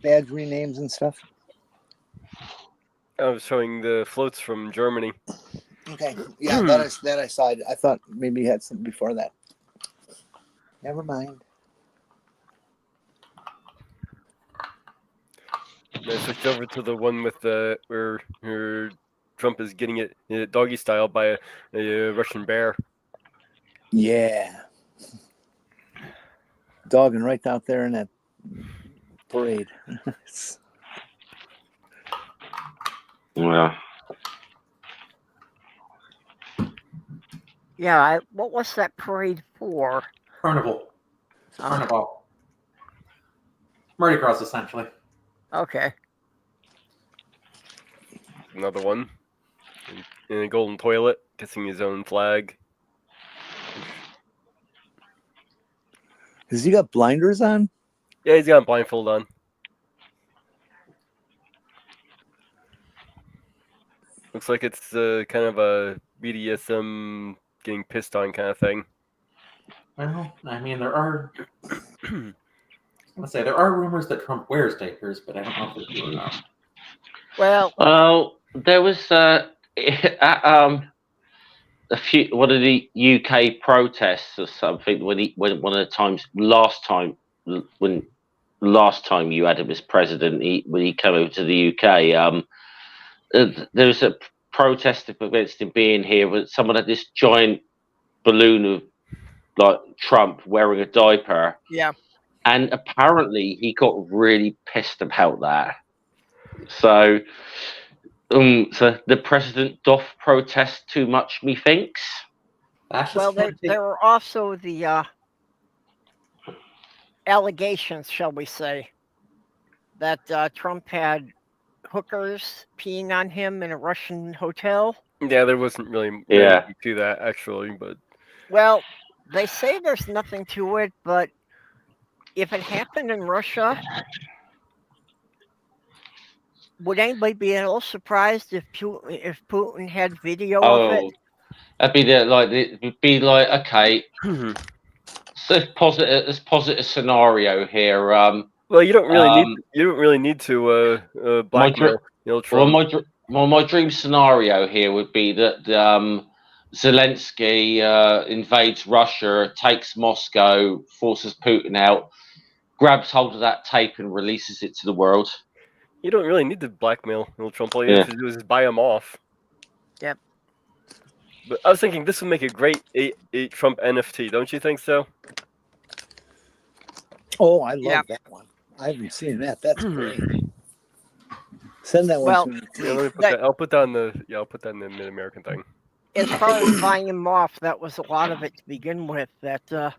badge renames and stuff? I was showing the floats from Germany. Okay. Yeah, that I saw. I thought maybe you had something before that. Never mind. And I switched over to the one with where Trump is getting it doggy style by a Russian bear. Yeah. Dogging right out there in that parade. Well, Yeah, what was that parade for? Carnival. Carnival. Mardi Gras, essentially. Okay. Another one in a golden toilet, kissing his own flag. Has he got blinders on? Yeah, he's got a blindfold on. Looks like it's kind of a BDSM getting pissed on kind of thing. Well, I mean, there are. Let's say there are rumors that Trump wears diapers, but I don't know if they're true or not. Well, there was a few one of the UK protests or something when one of the times last time you had him as president, when he came over to the UK, there was a protest against him being here, but someone had this giant balloon of like Trump wearing a diaper. yeah. And apparently he got really pissed about that. So the president doth protest too much, methinks. Well, there were also the allegations, shall we say, that Trump had hookers peeing on him in a Russian hotel. Yeah, there wasn't really anything to that, actually, but... Well, they say there's nothing to it, but if it happened in Russia, would anybody be at all surprised if Putin had video of it? It'd be like okay. So let's posit a scenario here. Well, you don't really need to blackmail Trump. Well, my dream scenario here would be that Zelensky invades Russia, takes Moscow, forces Putin out, grabs hold of that tape and releases it to the world. You don't really need to blackmail Trump. All you have to do is buy him off. Yep. But I was thinking this would make a great a Trump NFT, don't you think so? Oh, I love that one. I haven't seen that. That's great. Send that one to me. Yeah, I'll put that in the MidAmerican thing. As far as buying him off, that was a lot of it to begin with. That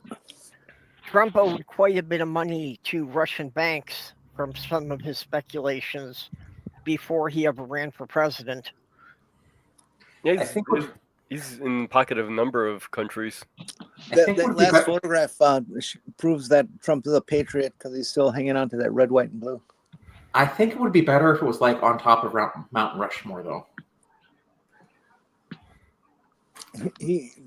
Trump owed quite a bit of money to Russian banks from some of his speculations before he ever ran for president. Yeah, he's in pocket of a number of countries. That last photograph proves that Trump is a patriot because he's still hanging on to that red, white, and blue. I think it would be better if it was like on top of Mount Rushmore, though.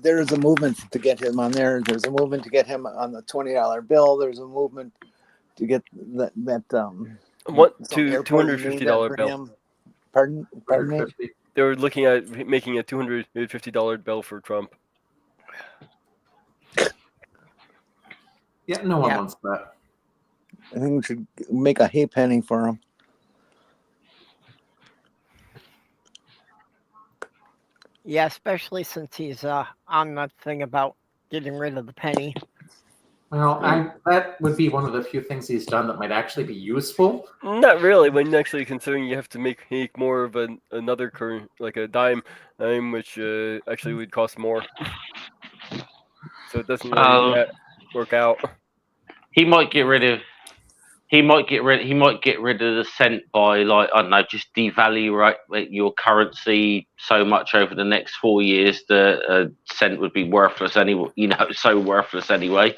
There's a movement to get him on there. There's a movement to get him on the $20 bill. There's a movement to get that $250 bill. Pardon me? They were looking at making a $250 bill for Trump. Yeah, no one wants that. I think we should make a hay penny for him. Yeah, especially since he's on that thing about getting rid of the penny. Well, that would be one of the few things he's done that might actually be useful. Not really, when actually considering you have to make more of another current, like a dime, which actually would cost more. So it doesn't really work out. He might get rid of the cent by, like, I don't know, just devalue your currency so much over the next 4 years that a cent would be worthless anyway. So worthless anyway.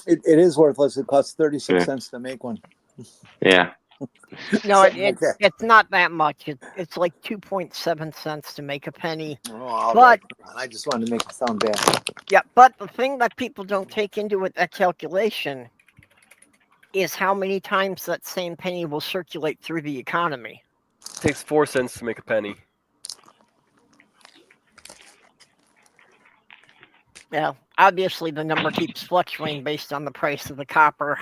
It is worthless. It costs 36 cents to make one. Yeah. No, it's not that much. It's like 2.7 cents to make a penny. Oh, but I just wanted to make it sound bad. Yeah, but the thing that people don't take into it, that calculation, is how many times that same penny will circulate through the economy. It takes 4 cents to make a penny. Yeah, obviously the number keeps fluctuating based on the price of the copper.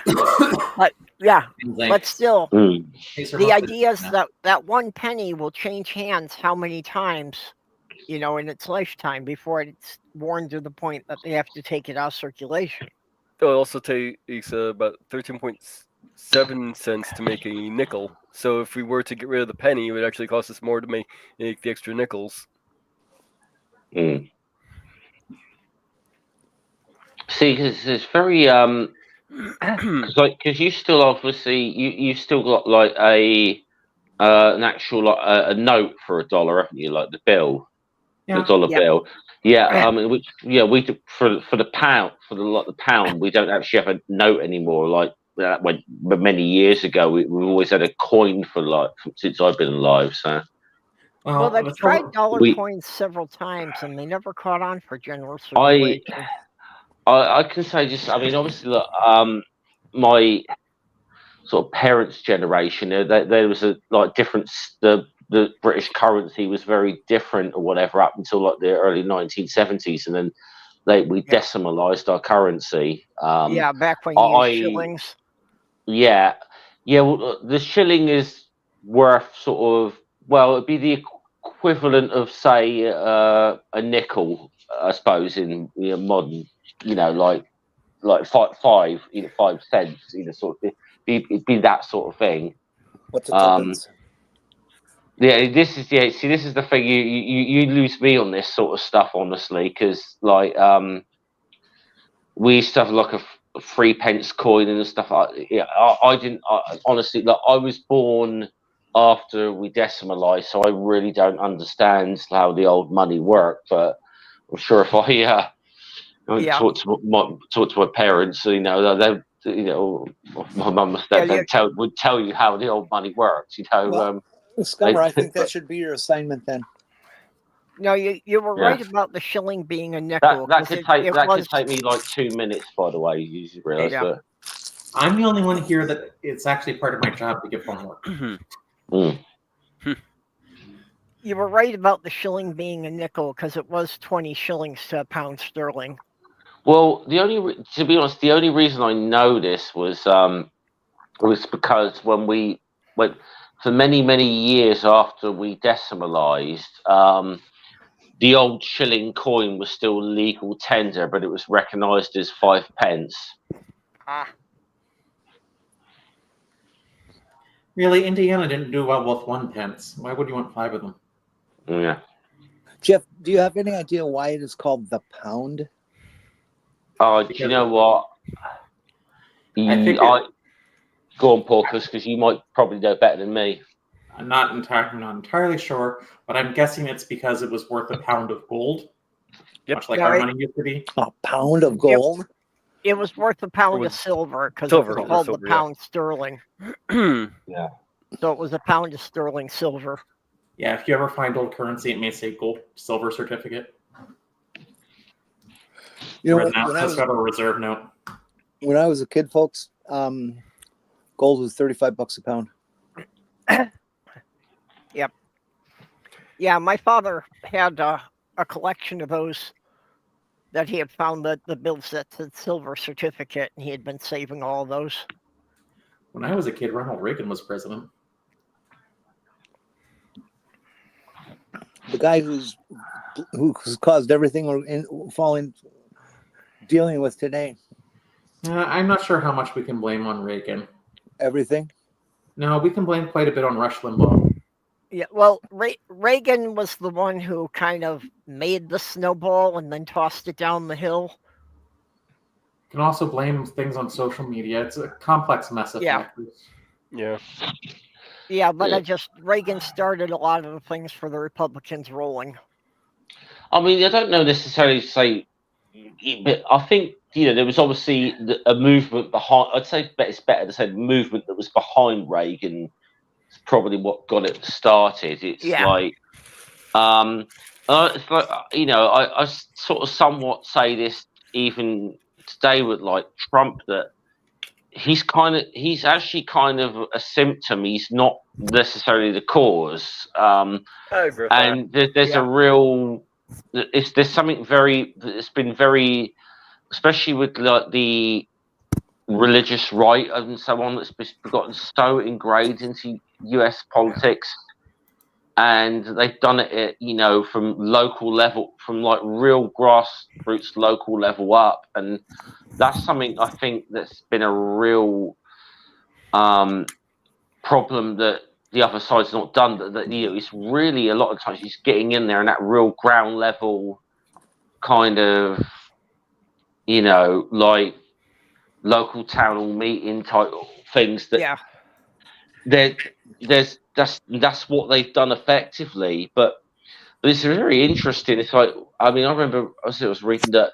But yeah, but still, the idea is that one penny will change hands how many times, in its lifetime before it's worn to the point that they have to take it out of circulation. It also takes about 13.7 cents to make a nickel. So if we were to get rid of the penny, it would actually cost us more to make the extra nickels. See, because it's very because you still obviously you still got like an actual a note for $1, haven't you? Like the bill, the dollar bill. Yeah, which we do, for the pound the pound we don't actually have a note anymore. Like that went many years ago. We've always had a coin for since I've been alive. So. Well, they've tried dollar coins several times, and they never caught on for general circulation. I can say obviously, look, my sort of parents' generation, there was a difference. The British currency was very different or whatever up until the early 1970s, and then we decimalized our currency. Back when you used shillings. Yeah. Well, the shilling is worth it'd be the equivalent of say a nickel, I suppose, in modern. Like 5 cents, sort of be that sort of thing. What's the difference? This is this is the thing. You lose me on this sort of stuff, honestly, because we used to have a 3 pence coin and stuff. I didn't honestly. I was born after we decimalized, so I really don't understand how the old money worked. But I'm sure if I talk to my parents. My mum and dad would tell you how the old money works. Scummer, I think that should be your assignment then. No, you were right about the shilling being a nickel. That could take me 2 minutes, by the way. You realize that. I'm the only one here that it's actually part of my job to give homework. You were right about the shilling being a nickel because it was 20 shillings to a pound sterling. Well, to be honest, the only reason I know this was because when we went for many, many years after we decimalized, the old shilling coin was still legal tender, but it was recognized as 5 pence. Really, Indiana didn't do well with 1 pence. Why would you want 5 of them? Yeah. Jeff, do you have any idea why it is called the pound? Do you know what? Go on, Paul, because you might probably know better than me. I'm not entirely sure, but I'm guessing it's because it was worth a pound of gold, much like our money used to be. A pound of gold? It was worth a pound of silver because it was called the pound sterling. Yeah. So it was a pound of sterling silver. Yeah, if you ever find old currency, it may say gold silver certificate. Now it says Federal Reserve note. When I was a kid, folks, gold was $35 a pound. Yep. Yeah, my father had a collection of those that he had found the bills that said silver certificate, and he had been saving all those. When I was a kid, Ronald Reagan was president. The guy who's caused everything we're dealing with today. I'm not sure how much we can blame on Reagan. Everything? No, we can blame quite a bit on Rush Limbaugh. Yeah, well, Reagan was the one who kind of made the snowball and then tossed it down the hill. You can also blame things on social media. It's a complex mess of factors. Yeah. Yeah, but Reagan started a lot of the things for the Republicans rolling. I mean, I don't know necessarily to say, but I think, there was obviously a movement behind, I'd say it's better to say the movement that was behind Reagan is probably what got it started. It's I sort of somewhat say this even today with Trump, that he's actually kind of a symptom. He's not necessarily the cause. I agree with And there's Yeah. a real, there's something it's been very, especially with like the religious right and so on, that's gotten so ingrained into US politics. And they've done it at, from local level, from like real grassroots local level up. And that's something I think that's been a real problem that the other side's not done. That it's really a lot of times he's getting in there and that real ground level kind of, like local town hall meeting type things that Yeah. that's what they've done effectively. But it's very interesting. It's like, I remember I was reading that.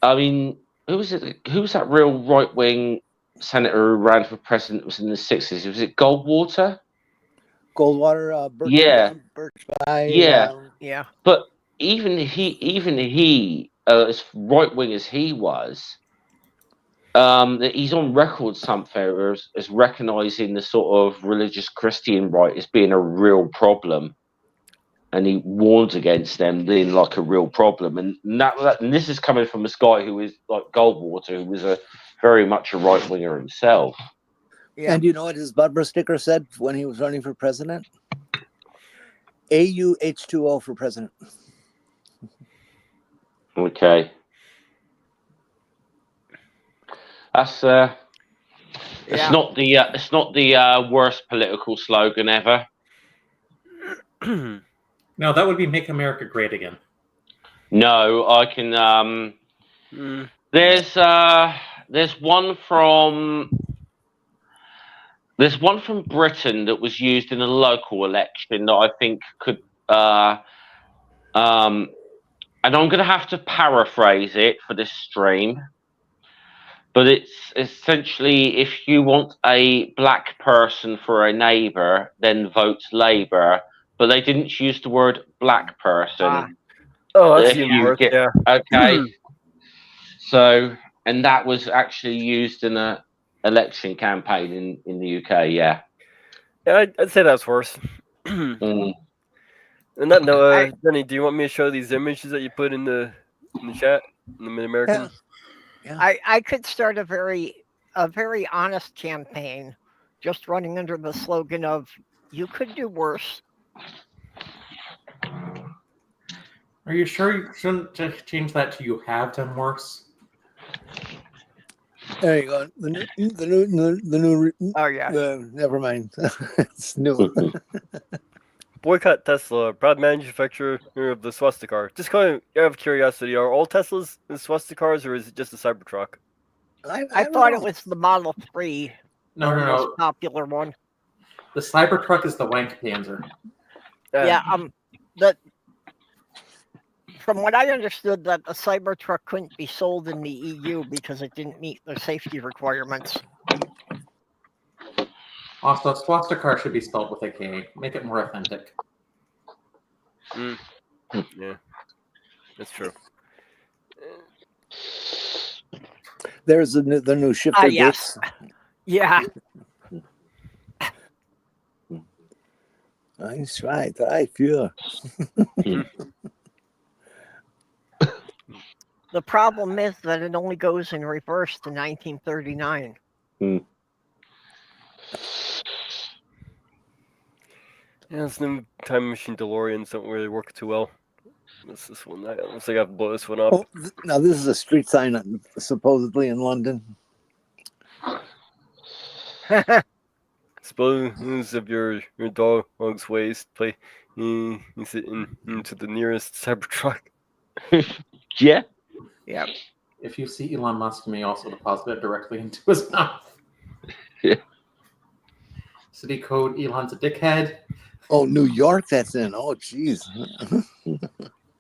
Who was it? Who was that real right wing senator who ran for president? It was in the 60s. Was it Goldwater? Goldwater, Yeah. Birch Guy. Yeah. Yeah. But even he, as right wing as he was, he's on record somewhere as recognizing the sort of religious Christian right as being a real problem, and he warns against them being like a real problem. And and this is coming from this guy who is like Goldwater, who was very much a right winger himself. Yeah. And you know what his bumper sticker said when he was running for president? AUH2O for president. Okay. That's it's not the worst political slogan ever. No, that would be "Make America Great Again." No, I can. There's one from Britain that was used in a local election that I think could and I'm going to have to paraphrase it for this stream. But it's essentially, if you want a black person for a neighbour, then vote Labour. But they didn't use the word black person. Oh, that's even worse. Yeah. Okay. So, and that was actually used in a election campaign in the UK. Yeah. Yeah, I'd say that's worse. And that note, Jenny, do you want me to show these images that you put in the chat in the MidAmerican? Yeah. Yeah. I could start a very honest campaign, just running under the slogan of "You could do worse." Are you sure you shouldn't change that to "You have done worse"? There you go. The new. Oh yeah. Never mind. It's new. Boycott Tesla, proud manufacturer of the swastika. Just kind of out of curiosity, are all Teslas the swastikars, or is it just the Cybertruck? I thought it was the Model 3. No. Most popular one. The Cybertruck is the Wank Panzer. Yeah. From what I understood, that the Cybertruck couldn't be sold in the EU because it didn't meet their safety requirements. Also, swastika should be spelled with a K. Make it more authentic. Yeah, that's true. There's the new shifter. Yes. Yeah. Nice, right. I feel. The problem is that it only goes in reverse to 1939. Yeah, this new time machine DeLoreans don't really work too well. What's this one? Looks like I have to blow this one up. Oh, now this is a street sign supposedly in London. Suppose of your dog's waste, play into the nearest Cybertruck. Yeah. Yeah. If you see Elon Musk, you may also deposit it directly into his mouth. Yeah. City code: Elon's a dickhead. Oh, New York, that's in. Oh, jeez.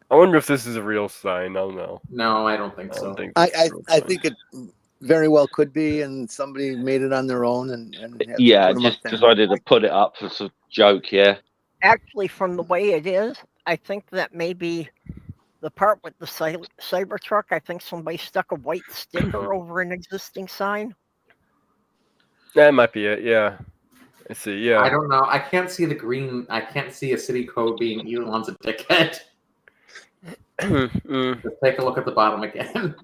I wonder if this is a real sign. I don't know. No, I don't think so. I think it very well could be, and somebody made it on their own. And yeah, just decided to put it up as a joke. Yeah. Actually, from the way it is, I think that maybe the part with the Cybertruck, I think somebody stuck a white sticker over an existing sign. That might be it. Yeah. I see. Yeah. I don't know. I can't see the green. I can't see a city code being Elon's a dickhead. Just take a look at the bottom again.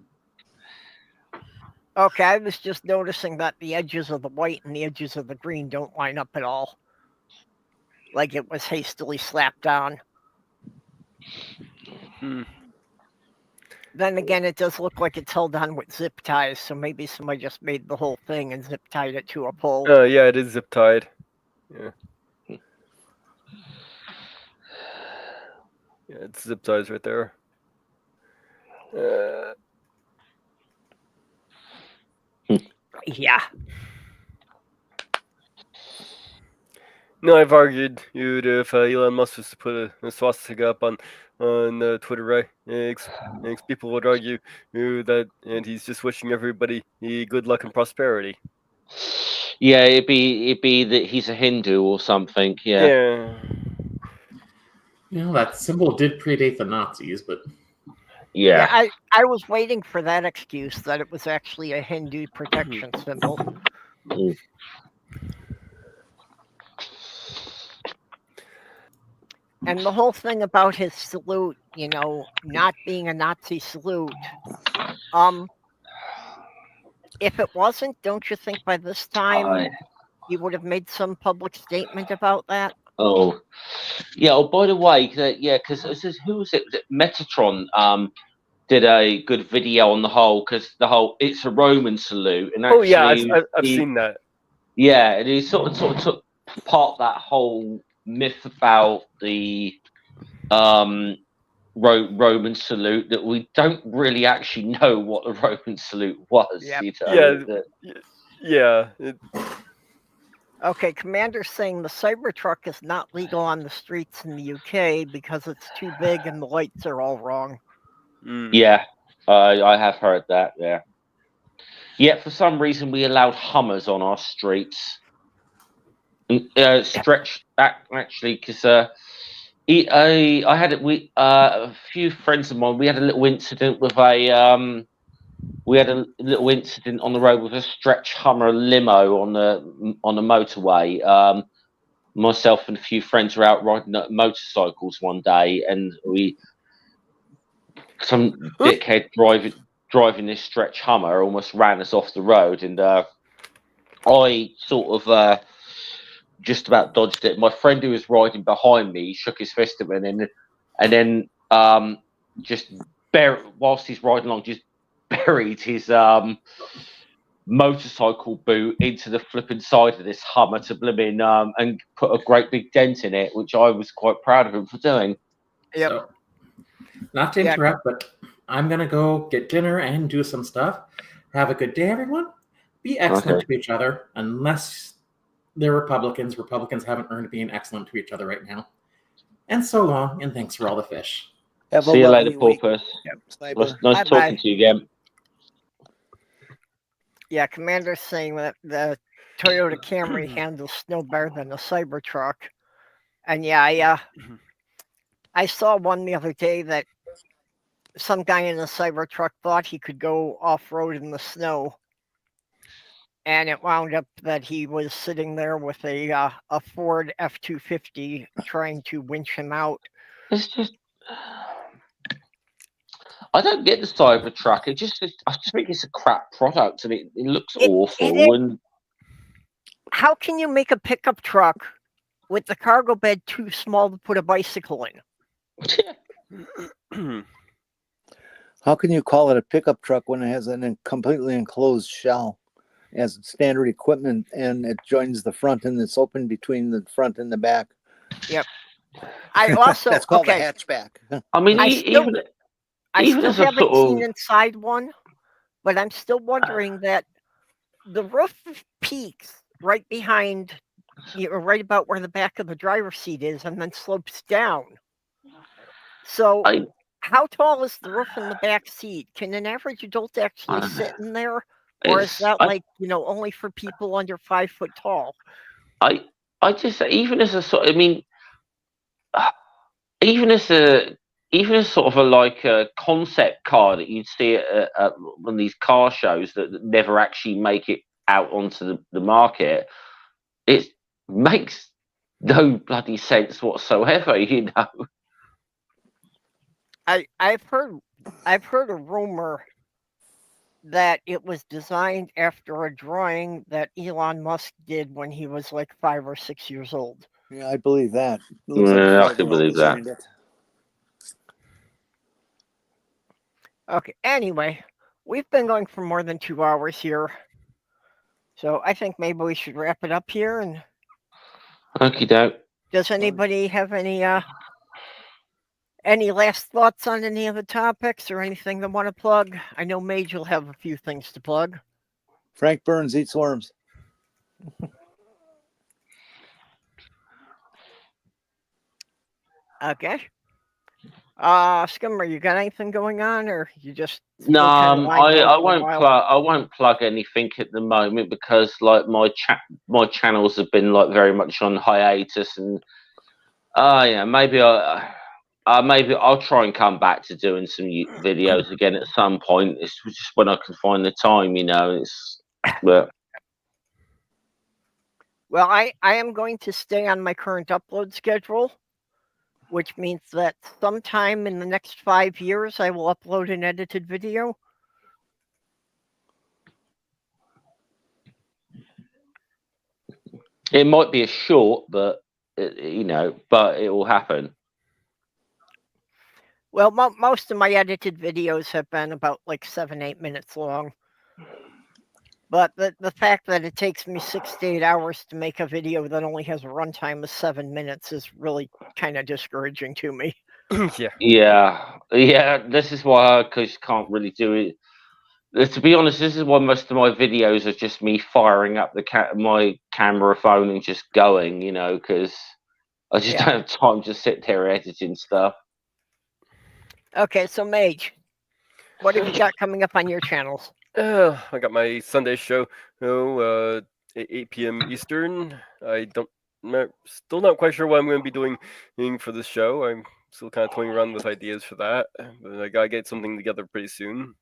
Okay, I was just noticing that the edges of the white and the edges of the green don't line up at all. Like it was hastily slapped on. Then again, it does look like it's held on with zip ties, so maybe somebody just made the whole thing and zip tied it to a pole. Oh, yeah, it is zip tied. Yeah. Yeah, it's zip ties right there. Yeah. No, I've argued if Elon Musk was to put a swastika up on Twitter, right? People would argue that, and he's just wishing everybody good luck and prosperity. Yeah, it'd be that he's a Hindu or something. Yeah. You know, that symbol did predate the Nazis, but Yeah. I was waiting for that excuse that it was actually a Hindu protection symbol. And the whole thing about his salute, you know, not being a Nazi salute, if it wasn't, don't you think by this time he would have made some public statement about that? Oh, yeah. Oh, by the way, because who was it? Was it Metatron? Did a good video on the whole, because it's a Roman salute, and actually, I've seen that. Yeah, and he sort of took part of that whole myth about the Roman salute, that we don't really actually know what the Roman salute was. Yep. Yeah. Okay, Commander's saying the Cybertruck is not legal on the streets in the UK because it's too big and the lights are all wrong. Yeah, I have heard that. Yeah. Yet for some reason we allowed Hummers on our streets. Stretch back actually, because I had a few friends of mine. We had a little incident with on the road with a stretch Hummer limo on the motorway. Myself and a few friends were out riding motorcycles one day, and some dickhead driving this stretch Hummer almost ran us off the road, and I sort of just about dodged it. My friend who was riding behind me shook his fist at me, and then whilst he's riding along, just buried his motorcycle boot into the flipping side of this Hummer to blimmin' and put a great big dent in it, which I was quite proud of him for doing. Yep. So, not to interrupt, but I'm gonna go get dinner and do some stuff. Have a good day, everyone. Be excellent to each other, unless they're Republicans. Republicans haven't earned being excellent to each other right now. And so long, and thanks for all the fish. See you later, Porpoise. Yep, nice talking to you again. Yeah, Commander's saying that the Toyota Camry handles snow better than a Cybertruck. And yeah, I saw one the other day that some guy in a Cybertruck thought he could go off-road in the snow. And it wound up that he was sitting there with a Ford F-250 trying to winch him out. It's just, I don't get the Cybertruck. I just think it's a crap product, and it looks awful. How can you make a pickup truck with the cargo bed too small to put a bicycle in? How can you call it a pickup truck when it has a completely enclosed shell as standard equipment, and it joins the front, and it's open between the front and the back? Yep. I also that's called a hatchback. I mean, I still haven't seen inside one, but I'm still wondering that the roof peaks right behind, right about where the back of the driver's seat is, and then slopes down. So how tall is the roof in the back seat? Can an average adult actually sit in there? Or is that only for people under 5 foot tall? I just, even as a sort, I mean, even as sort of a concept car that you'd see at one of these car shows that never actually make it out onto the market, it makes no bloody sense whatsoever, you know. I've heard a rumor that it was designed after a drawing that Elon Musk did when he was like 5 or 6 years old. Yeah, I believe that. It looks Yeah, like a I can 5-year-old believe that. designed it. Okay, anyway, we've been going for more than 2 hours here. So I think maybe we should wrap it up here. And Okie doke. does anybody have any last thoughts on any of the topics or anything they want to plug? I know Mage will have a few things to plug. Frank Burns eats worms. Okay. Skimmer, you got anything going on, or you just No, I won't while? plug. I won't plug anything at the moment because like my channels have been like very much on hiatus, and yeah, maybe I'll try and come back to doing some videos again at some point. It's just when I can find the time, you know. But Well, I am going to stay on my current upload schedule, which means that sometime in the next 5 years, I will upload an edited video. it might be a short, but you know, but it will happen. Well, most of my edited videos have been about like 7-8 minutes long. But the fact that it takes me 6 to 8 hours to make a video that only has a runtime of 7 minutes is really kind of discouraging to me. Yeah. This is why, because you can't really do it. To be honest, this is why most of my videos are just me firing up my camera phone and just going, you know, because I just don't have time to sit there editing stuff. Okay, so Mage, what have you got coming up on your channels? I got my Sunday show, at 8 p.m. Eastern. Still not quite sure what I'm going to be doing for the show. I'm still kind of toying around with ideas for that, but I gotta get something together pretty soon.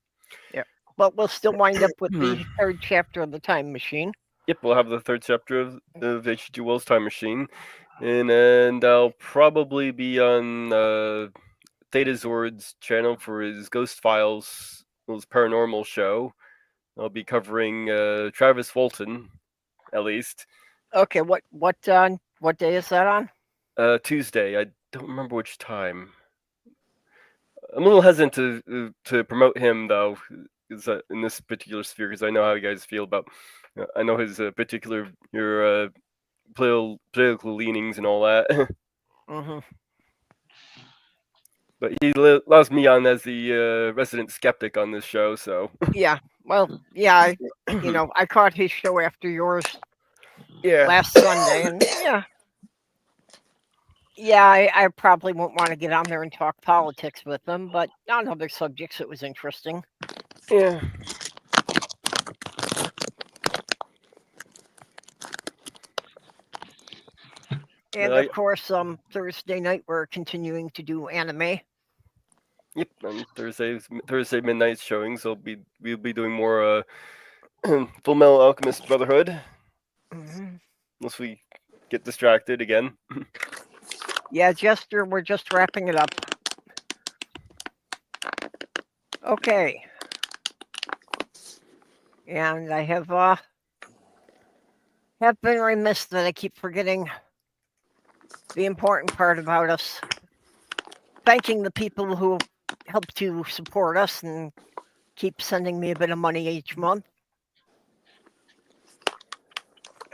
Yeah, but we'll still wind up with the third chapter of the Time Machine. Yep, we'll have the third chapter of H.G. Wells' Time Machine, and I'll probably be on Theta Zord's channel for his Ghost Files, his paranormal show. I'll be covering Travis Fulton, at least. Okay, what day is that on? Tuesday. I don't remember which time. I'm a little hesitant to promote him though, in this particular sphere, because I know how you guys feel about. I know his particular political leanings and all that. Mm-hmm. But he allows me on as the resident skeptic on this show, so. Yeah, well, yeah, I caught his show after yours. Yeah. Last Sunday, and I probably won't want to get on there and talk politics with them, but on other subjects, it was interesting. Yeah. And of course, Thursday night we're continuing to do anime. Yep, on Thursday midnight showings. We'll be doing more Full Metal Alchemist Brotherhood. Mm-hmm. Unless we get distracted again. Yeah, Jester, we're just wrapping it up. Okay. And I have been remiss that I keep forgetting the important part about us. Thanking the people who help to support us and keep sending me a bit of money each month.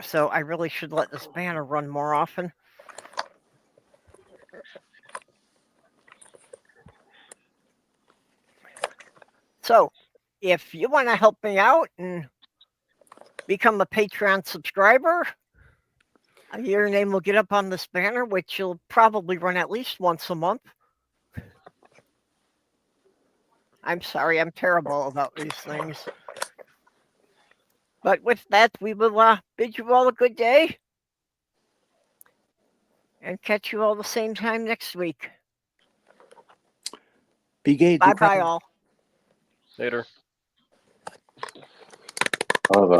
So I really should let this banner run more often. So if you want to help me out and become a Patreon subscriber, your name will get up on this banner, which will probably run at least once a month. I'm sorry, I'm terrible about these things. But with that, we will bid you all a good day. And catch you all the same time next week. Be gay. Bye-bye all. Later. Bye-bye.